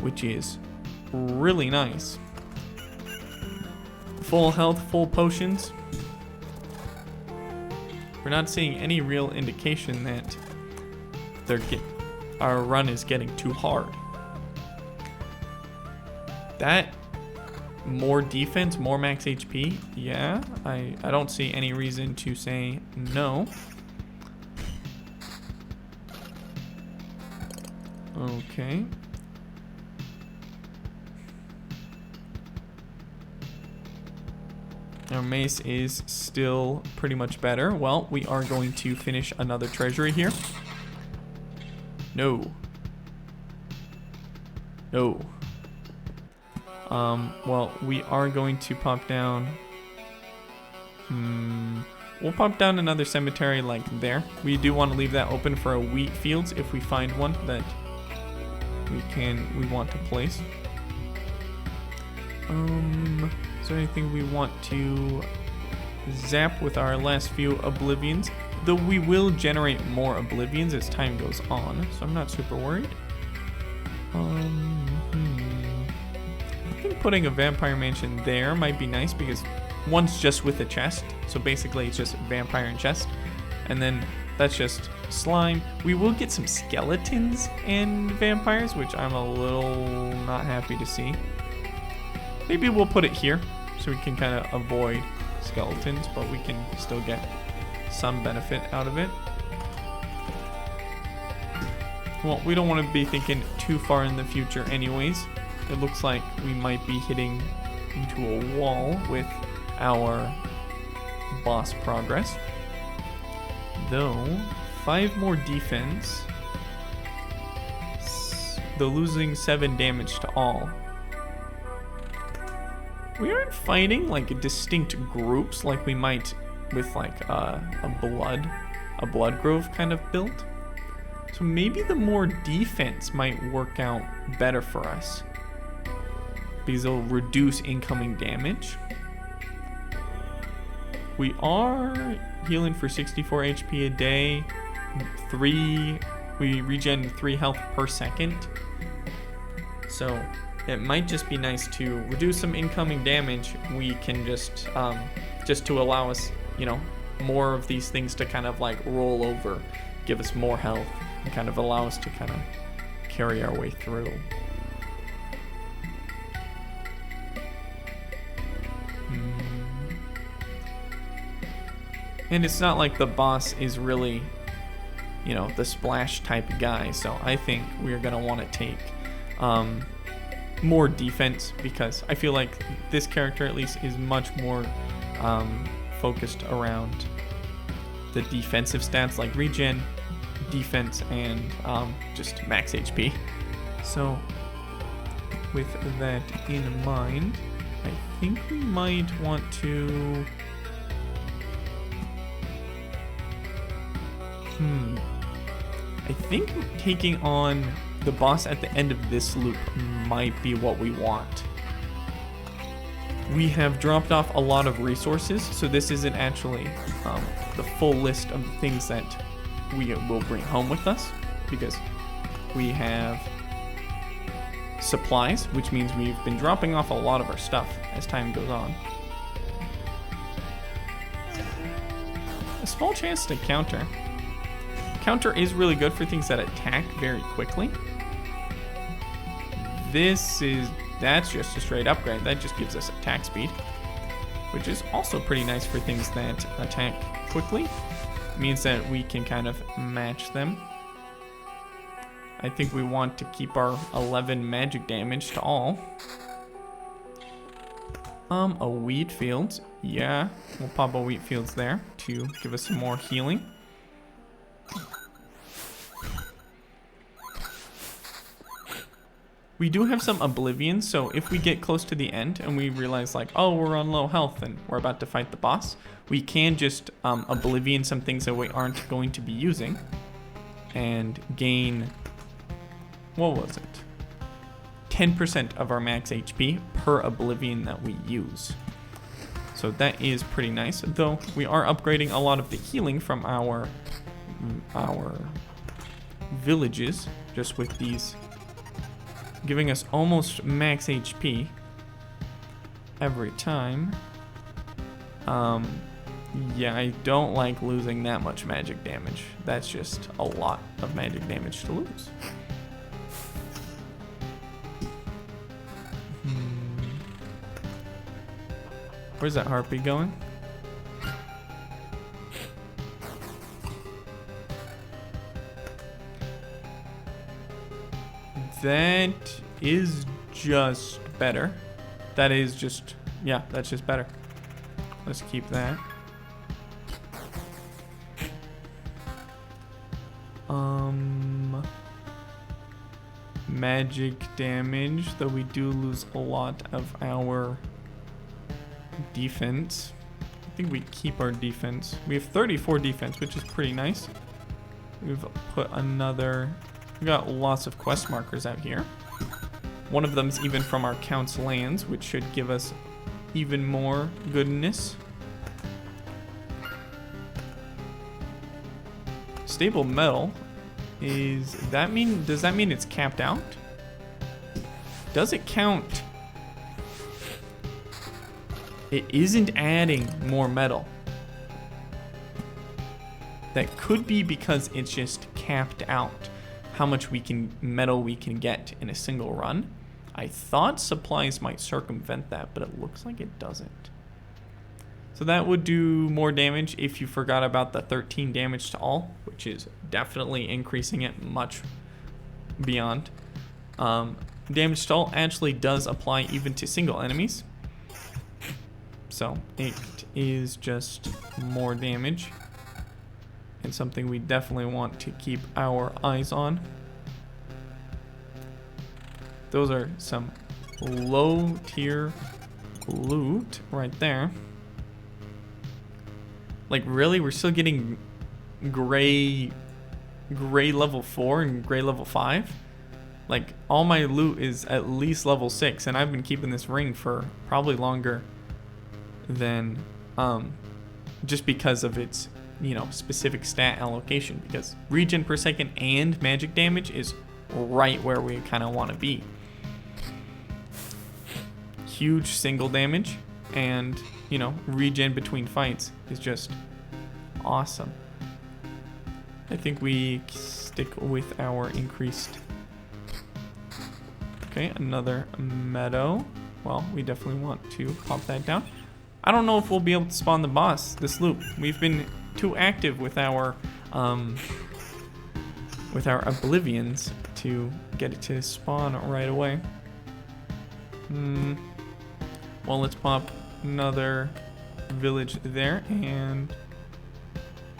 S1: which is really nice. Full health, full potions. We're not seeing any real indication that our run is getting too hard. That more defense, more max HP, yeah, I don't see any reason to say no. Okay. Our mace is still pretty much better. Well, we are going to finish another treasury here. No. No. Well, we are going to pop down. We'll pop down another cemetery like there. We do want to leave that open for a wheat fields if we find one that we want to place. Is there anything we want to zap with our last few oblivions? Though we will generate more oblivions as time goes on, so I'm not super worried. I think putting a vampire mansion there might be nice because one's just with a chest, so basically it's just vampire and chest, and then that's just slime. We will get some skeletons and vampires, which I'm a little not happy to see. Maybe we'll put it here so we can kind of avoid skeletons, but we can still get some benefit out of it. Well, we don't want to be thinking too far in the future anyways. It looks like we might be hitting into a wall with our boss progress. Though, 5 more defense. Though losing 7 damage to all. We aren't fighting like distinct groups like we might with like a blood grove kind of build. So maybe the more defense might work out better for us because it'll reduce incoming damage. We are healing for 64 HP a day. We regen 3 health per second. So it might just be nice to reduce some incoming damage. We can just to allow us, you know, more of these things to kind of like roll over, give us more health, and kind of allow us to kind of carry our way through. And it's not like the boss is really, you know, the splash type guy, so I think we're gonna want to take more defense because I feel like this character at least is much more focused around the defensive stats like regen, defense, and just max HP. So with that in mind, I think we might want to I think taking on the boss at the end of this loop might be what we want. We have dropped off a lot of resources, so this isn't actually the full list of things that we will bring home with us, because we have supplies, which means we've been dropping off a lot of our stuff as time goes on. a small chance to counter. Counter is really good for things that attack very quickly. That's just a straight upgrade. That just gives us attack speed, which is also pretty nice for things that attack quickly. It means that we can kind of match them. I think we want to keep our 11 magic damage to all. A wheat field. Yeah, we'll pop a wheat fields there to give us some more healing. We do have some oblivion, so if we get close to the end and we realize like, oh, we're on low health and we're about to fight the boss, we can just oblivion some things that we aren't going to be using and gain, what was it? 10% of our max HP per oblivion that we use. So that is pretty nice, though we are upgrading a lot of the healing from our villages just with these, giving us almost max HP every time. Yeah, I don't like losing that much magic damage. That's just a lot of magic damage to lose. Where's that harpy going? That is just better. That is just, yeah, that's just better. Let's keep that. Magic damage, though we do lose a lot of our defense. I think we keep our defense. We have 34 defense, which is pretty nice. We've put another, we got lots of quest markers out here. One of them's even from our Count's lands, which should give us even more goodness. Stable metal is that mean, does that mean it's capped out? Does it count? It isn't adding more metal. That could be because it's just capped out how much metal we can get in a single run. I thought supplies might circumvent that, but it looks like it doesn't. So that would do more damage if you forgot about the 13 damage to all, which is definitely increasing it much beyond. Damage to all actually does apply even to single enemies. So it is just more damage and something we definitely want to keep our eyes on. Those are some low tier loot right there. Like really, we're still getting gray level 4 and gray level 5. Like all my loot is at least level 6, and I've been keeping this ring for probably longer than just because of its, you know, specific stat allocation, because regen per second and magic damage is right where we kind of want to be. Huge single damage and, you know, regen between fights is just awesome. I think we stick with our increased. Okay, another meadow. Well, we definitely want to pop that down. I don't know if we'll be able to spawn the boss this loop. We've been too active with our oblivions to get it to spawn right away. Well, let's pop another village there, and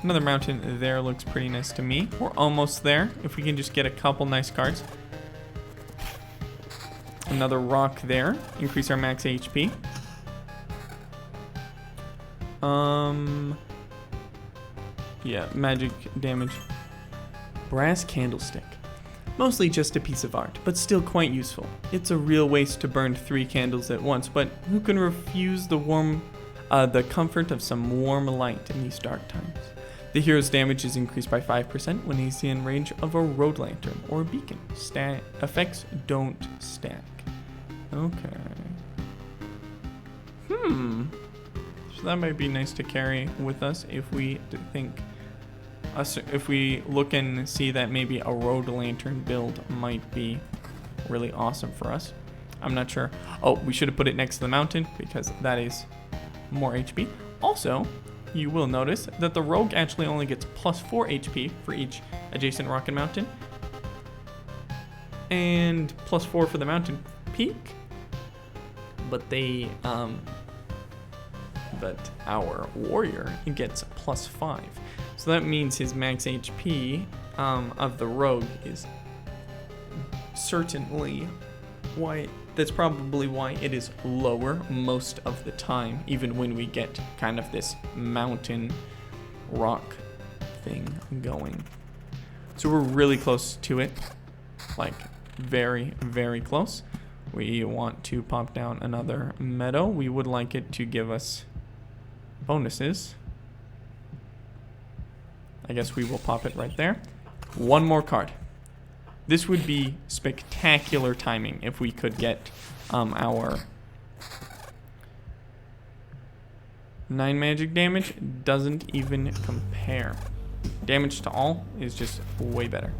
S1: another mountain there looks pretty nice to me. We're almost there. If we can just get a couple nice cards. Another rock there. Increase our max HP. Yeah, magic damage. Brass candlestick. Mostly just a piece of art, but still quite useful. It's a real waste to burn 3 candles at once, but who can refuse the comfort of some warm light in these dark times? The hero's damage is increased by 5% when he's in range of a road lantern or a beacon. Effects don't stack. Okay. So that might be nice to carry with us if we if we look and see that maybe a road lantern build might be really awesome for us. I'm not sure. Oh, we should have put it next to the mountain because that is more HP. Also, you will notice that the rogue actually only gets +4 HP for each adjacent rock and mountain, and +4 for the mountain peak. But but our warrior gets +5. So that means his max HP of the rogue is certainly that's probably why it is lower most of the time, even when we get kind of this mountain rock thing going. So we're really close to it, like very, very close. We want to pop down another meadow. We would like it to give us bonuses. I guess we will pop it right there. One more card. This would be spectacular timing if we could get our 9 magic damage. Doesn't even compare. Damage to all is just way better.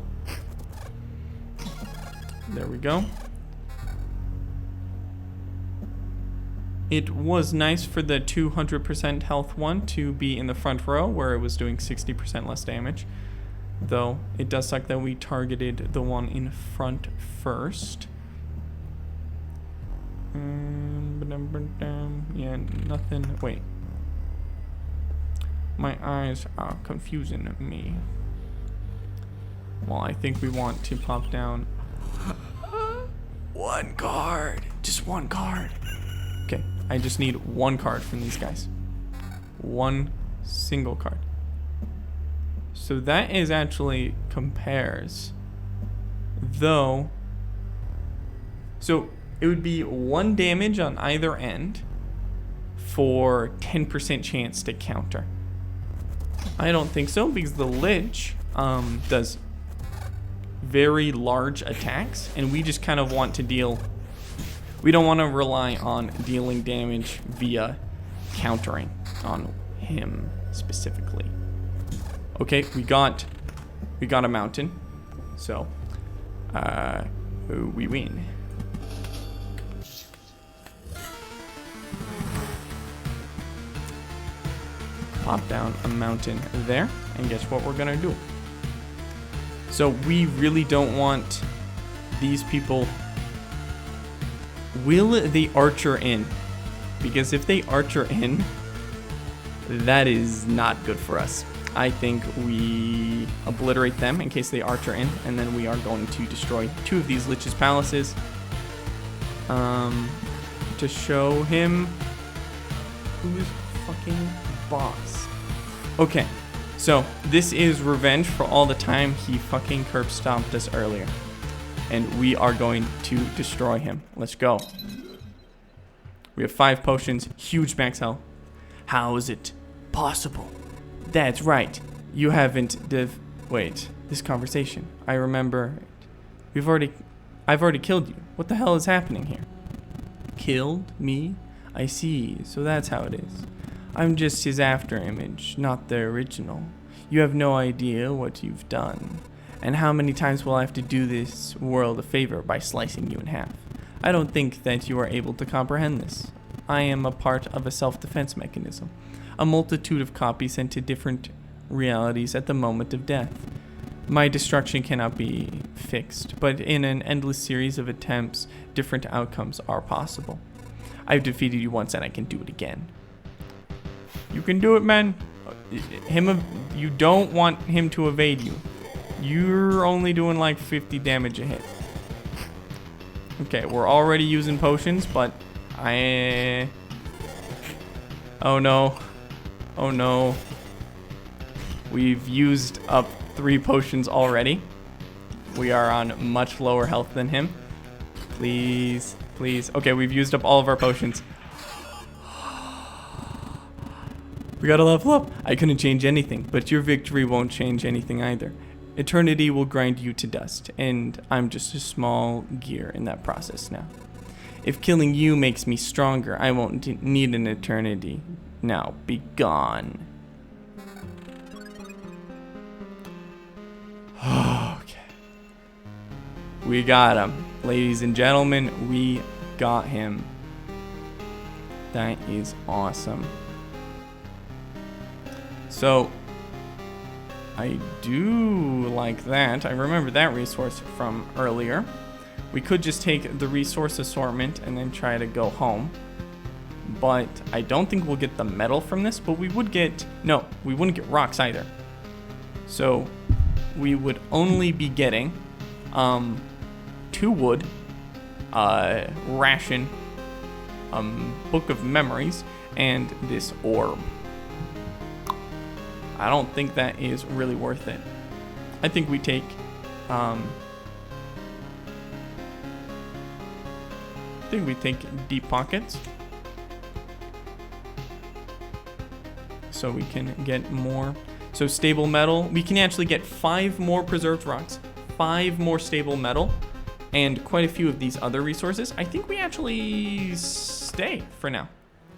S1: There we go. It was nice for the 200% health one to be in the front row where it was doing 60% less damage. Though it does suck that we targeted the one in front first. Yeah, nothing. Wait. My eyes are confusing me. Well, I think we want to pop down one card. Just one card. Okay, I just need one card from these guys. One single card. So that is actually compares. Though, so it would be 1 damage on either end for 10% chance to counter. I don't think so, because the lich does very large attacks, and we just kind of want to deal. We don't want to rely on dealing damage via countering on him specifically. Okay, we got a mountain, so we win. Pop down a mountain there, and guess what we're gonna do? So we really don't want these people. Will the archer in? Because if they archer in, that is not good for us. I think we obliterate them in case they archer in, and then we are going to destroy 2 of these lich's palaces to show him who's fucking boss. Okay, so this is revenge for all the time he fucking curb stomped us earlier, and we are going to destroy him. Let's go. We have 5 potions, huge max health. How is it possible? That's right. You haven't wait, this conversation. I remember. I've already killed you. What the hell is happening here? Killed me? I see. So that's how it is. I'm just his afterimage, not the original. You have no idea what you've done. And how many times will I have to do this world a favor by slicing you in half? I don't think that you are able to comprehend this. I am a part of a self-defense mechanism. A multitude of copies sent to different realities at the moment of death. My destruction cannot be fixed, but in an endless series of attempts, different outcomes are possible. I've defeated you once and I can do it again. You can do it, man. You don't want him to evade you. You're only doing like 50 damage a hit. Okay, we're already using potions, but oh no. Oh no. We've used up 3 potions already. We are on much lower health than him. Please, please. Okay, we've used up all of our potions. We gotta level up. I couldn't change anything, but your victory won't change anything either. Eternity will grind you to dust, and I'm just a small gear in that process now. If killing you makes me stronger, I won't need an eternity.
S2: Now be gone. Okay. We got him. Ladies and gentlemen, we got him. That is awesome. So, I do like that. I remember that resource from earlier. We could just take the resource assortment and then try to go home. But I don't think we'll get the metal from this, but we would get... No, we wouldn't get rocks either. So, we would only be getting 2 wood, ration, book of memories, and this orb. I don't think that is really worth it. I think we take deep pockets so we can get more. So stable metal, we can actually get 5 more preserved rocks, 5 more stable metal, and quite a few of these other resources. I think we actually stay for now.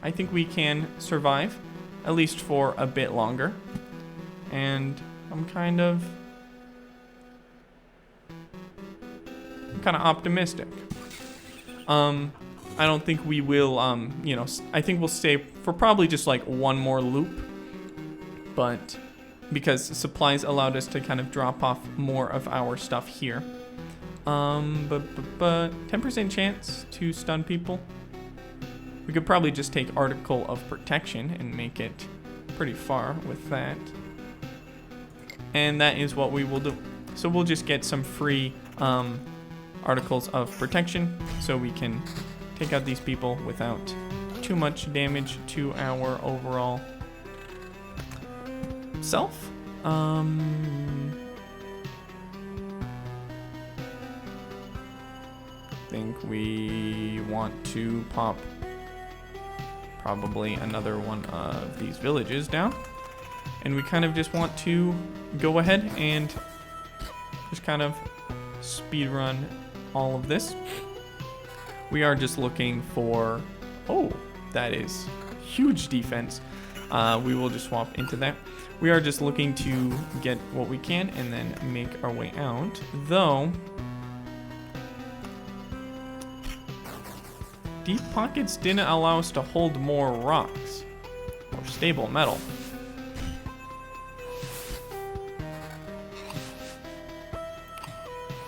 S2: I think we can survive at least for a bit longer. And I'm kind of optimistic. I don't think we will, I think we'll stay for probably just like one more loop, but because supplies allowed us to kind of drop off more of our stuff here. But 10% chance to stun people. We could probably just take Article of Protection and make it pretty far with that. And that is what we will do. So we'll just get some free Articles of Protection so we can take out these people without too much damage to our overall self. I think we want to pop probably another one of these villages down. And we kind of just want to go ahead and just kind of speed run all of this. We are just looking for, oh, that is huge defense. We will just swap into that. We are just looking to get what we can and then make our way out. Though, deep pockets didn't allow us to hold more rocks or stable metal.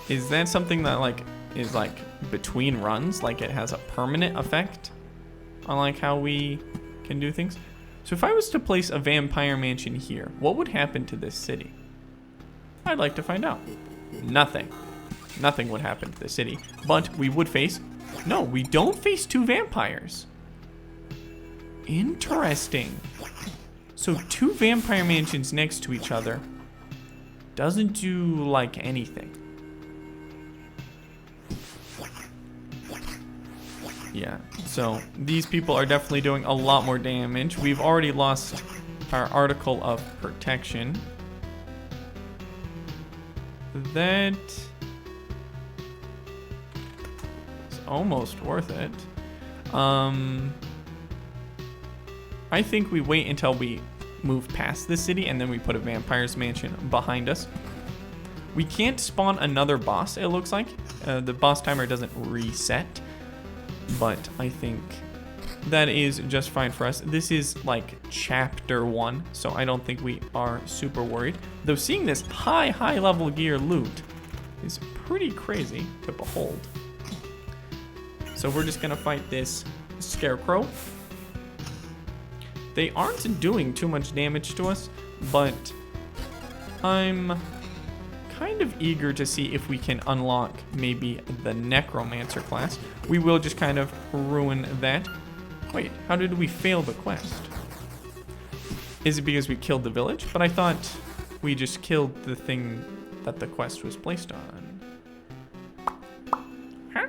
S2: Is that something that is between runs? Like it has a permanent effect on like how we can do things? So if I was to place a vampire mansion here, what would happen to this city? I'd like to find out. Nothing. Nothing would happen to the city. But we would face... No, we don't face 2 vampires. Interesting. So 2 vampire mansions next to each other doesn't do like anything. Yeah, so these people are definitely doing a lot more damage. We've already lost our Article of Protection. That is almost worth it. I think we wait until we move past the city and then we put a vampire's mansion behind us. We can't spawn another boss, it looks like. The boss timer doesn't reset. But I think that is just fine for us. This is like chapter 1, so I don't think we are super worried. Though seeing this high level gear loot is pretty crazy to behold. So we're just gonna fight this scarecrow. They aren't doing too much damage to us, but I'm kind of eager to see if we can unlock maybe the necromancer class. We will just kind of ruin that. Wait, how did we fail the quest? Is it because we killed the village? But I thought we just killed the thing that the quest was placed on. Huh?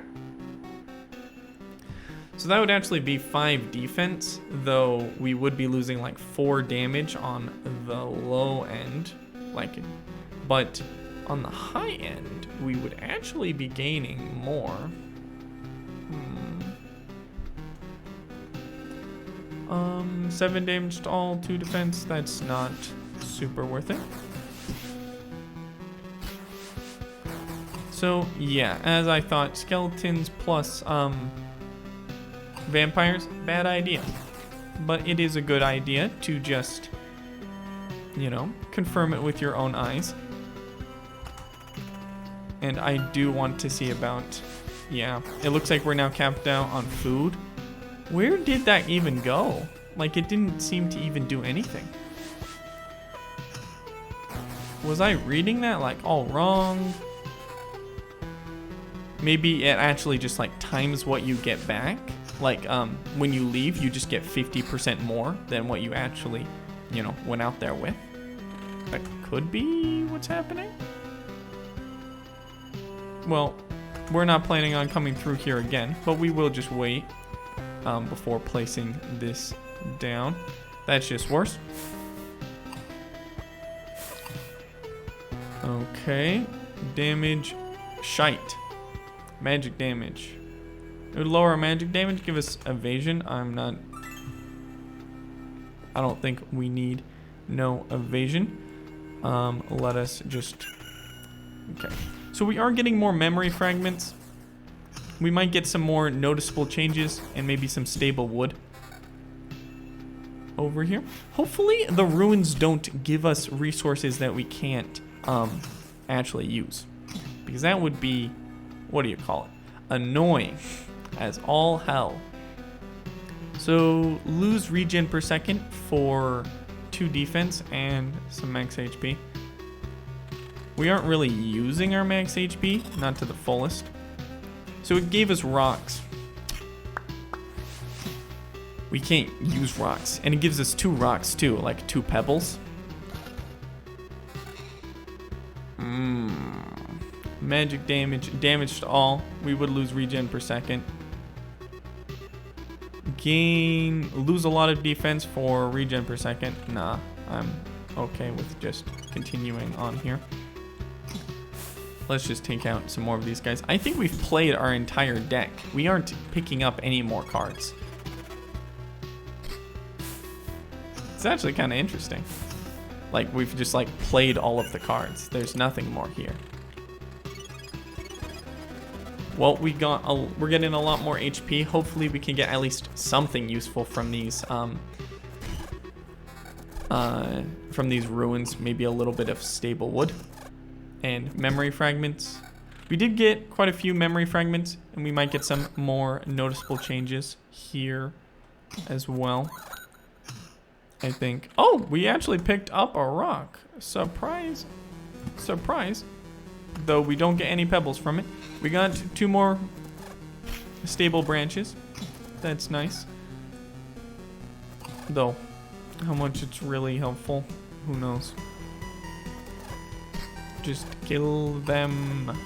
S2: So that would actually be 5 defense, though we would be losing like 4 damage on the low end. But on the high end, we would actually be gaining more. 7 damage to all, 2 defense. That's not super worth it. So yeah, as I thought, skeletons plus vampires, bad idea. But it is a good idea to just, you know, confirm it with your own eyes. And I do want to see about, yeah, it looks like we're now capped out on food. Where did that even go? Like, it didn't seem to even do anything. Was I reading that like all wrong? Maybe it actually just like times what you get back. Like when you leave, you just get 50% more than what you actually, you know, went out there with. That could be what's happening. Well, we're not planning on coming through here again, but we will just wait before placing this down. That's just worse. Okay, damage, shite. Magic damage. It would lower our magic damage, give us evasion. I don't think we need no evasion. Let us just, okay. So we are getting more memory fragments. We might get some more noticeable changes and maybe some stable wood over here. Hopefully the ruins don't give us resources that we can't actually use, because that would be, what do you call it? Annoying as all hell. So lose regen per second for 2 defense and some max HP. We aren't really using our max HP, not to the fullest. So it gave us rocks. We can't use rocks. And it gives us 2 rocks too, like 2 pebbles. Magic damage to all. We would lose regen per second. Lose a lot of defense for regen per second. Nah, I'm okay with just continuing on here. Let's just take out some more of these guys. I think we've played our entire deck. We aren't picking up any more cards. It's actually kind of interesting. Like, we've just like played all of the cards. There's nothing more here. Well, we're getting a lot more HP. Hopefully we can get at least something useful from these ruins. Maybe a little bit of stable wood and memory fragments. We did get quite a few memory fragments, and we might get some more noticeable changes here as well, I think. Oh, we actually picked up a rock. Surprise. Surprise. Though we don't get any pebbles from it. We got 2 more stable branches. That's nice. Though, how much it's really helpful, who knows. Just kill them.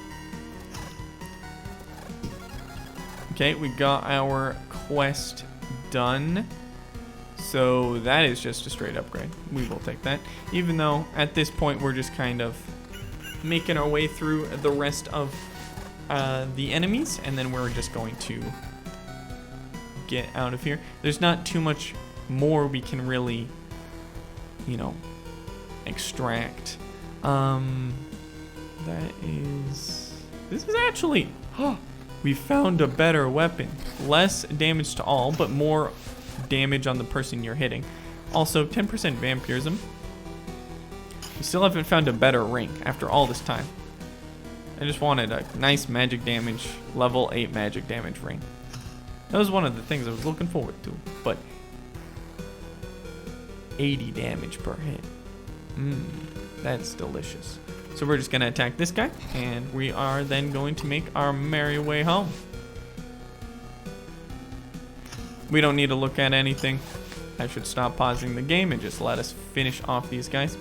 S2: Okay, we got our quest done. So that is just a straight upgrade. We will take that. Even though at this point we're just kind of making our way through the rest of the enemies, and then we're just going to get out of here. There's not too much more we can really, you know, extract. This is actually, we found a better weapon. Less damage to all, but more damage on the person you're hitting. Also 10% vampirism. We still haven't found a better ring after all this time. I just wanted a nice magic damage, level 8 magic damage ring. That was one of the things I was looking forward to, but 80 damage per hit. That's delicious. So we're just gonna attack this guy, and we are then going to make our merry way home. We don't need to look at anything. I should stop pausing the game and just let us finish off these guys.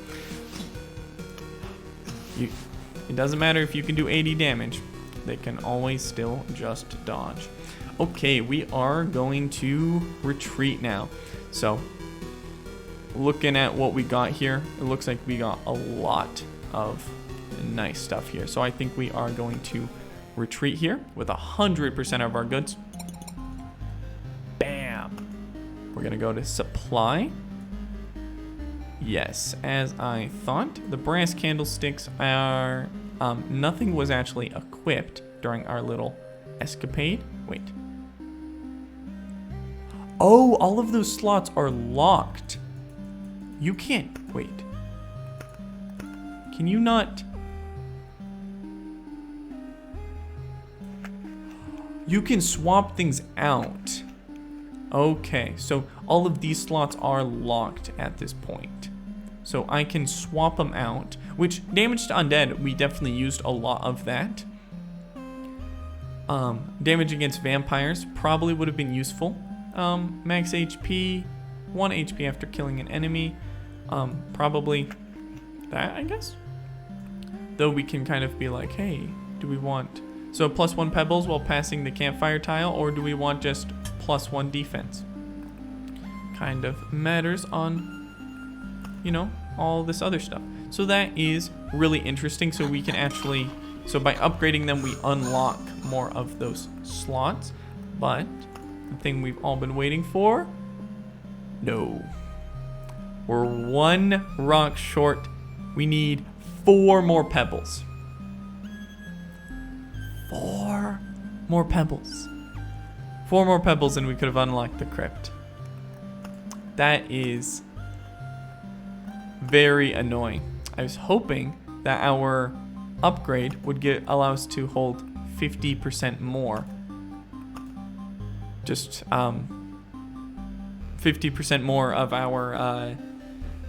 S2: It doesn't matter if you can do 80 damage. They can always still just dodge. Okay, we are going to retreat now. So, looking at what we got here, it looks like we got a lot of nice stuff here. So I think we are going to retreat here with 100% of our goods. Bam! We're gonna go to supply. Yes, as I thought. The brass candlesticks are, nothing was actually equipped during our little escapade. Wait. Oh, all of those slots are locked. You can't, wait. Can you not? You can swap things out. Okay, so all of these slots are locked at this point. So I can swap them out, which damage to undead, we definitely used a lot of that. Damage against vampires probably would have been useful. Max HP, 1 HP after killing an enemy. Probably that, I guess. Though we can kind of be like, hey, do we want... So +1 pebbles while passing the campfire tile, or do we want just +1 defense? Kind of matters on, you know, all this other stuff. So that is really interesting. So we can actually, so by upgrading them, we unlock more of those slots. But the thing we've all been waiting for, no. We're 1 rock short. We need 4 more pebbles. 4 more pebbles. 4 more pebbles and we could have unlocked the crypt. That is very annoying. I was hoping that our upgrade would allow us to hold 50% more. Just 50% more of our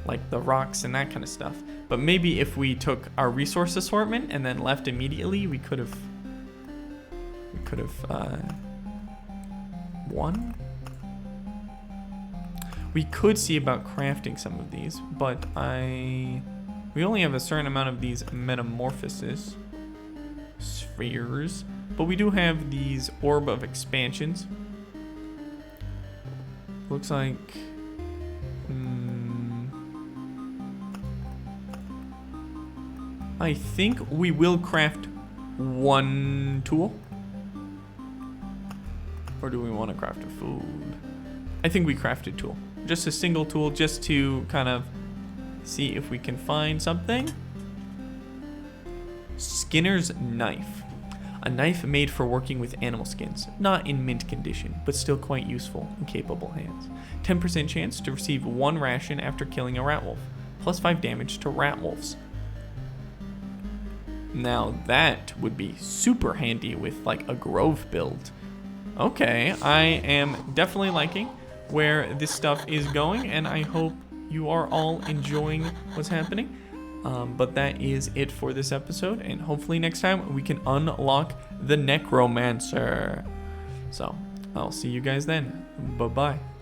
S2: like the rocks and that kind of stuff. But maybe if we took our resource assortment and then left immediately, we could have won. We could see about crafting some of these, but we only have a certain amount of these metamorphosis spheres, but we do have these orb of expansions. Looks like I think we will craft 1 tool. Or do we want to craft a food? I think we craft a tool. Just a single tool, just to kind of see if we can find something. Skinner's knife. A knife made for working with animal skins. Not in mint condition, but still quite useful in capable hands. 10% chance to receive 1 ration after killing a rat wolf. +5 damage to rat wolves. Now that would be super handy with like a grove build. Okay, I am definitely liking where this stuff is going, and I hope you are all enjoying what's happening. But that is it for this episode, and hopefully next time we can unlock the Necromancer. So I'll see you guys then. Bye-bye.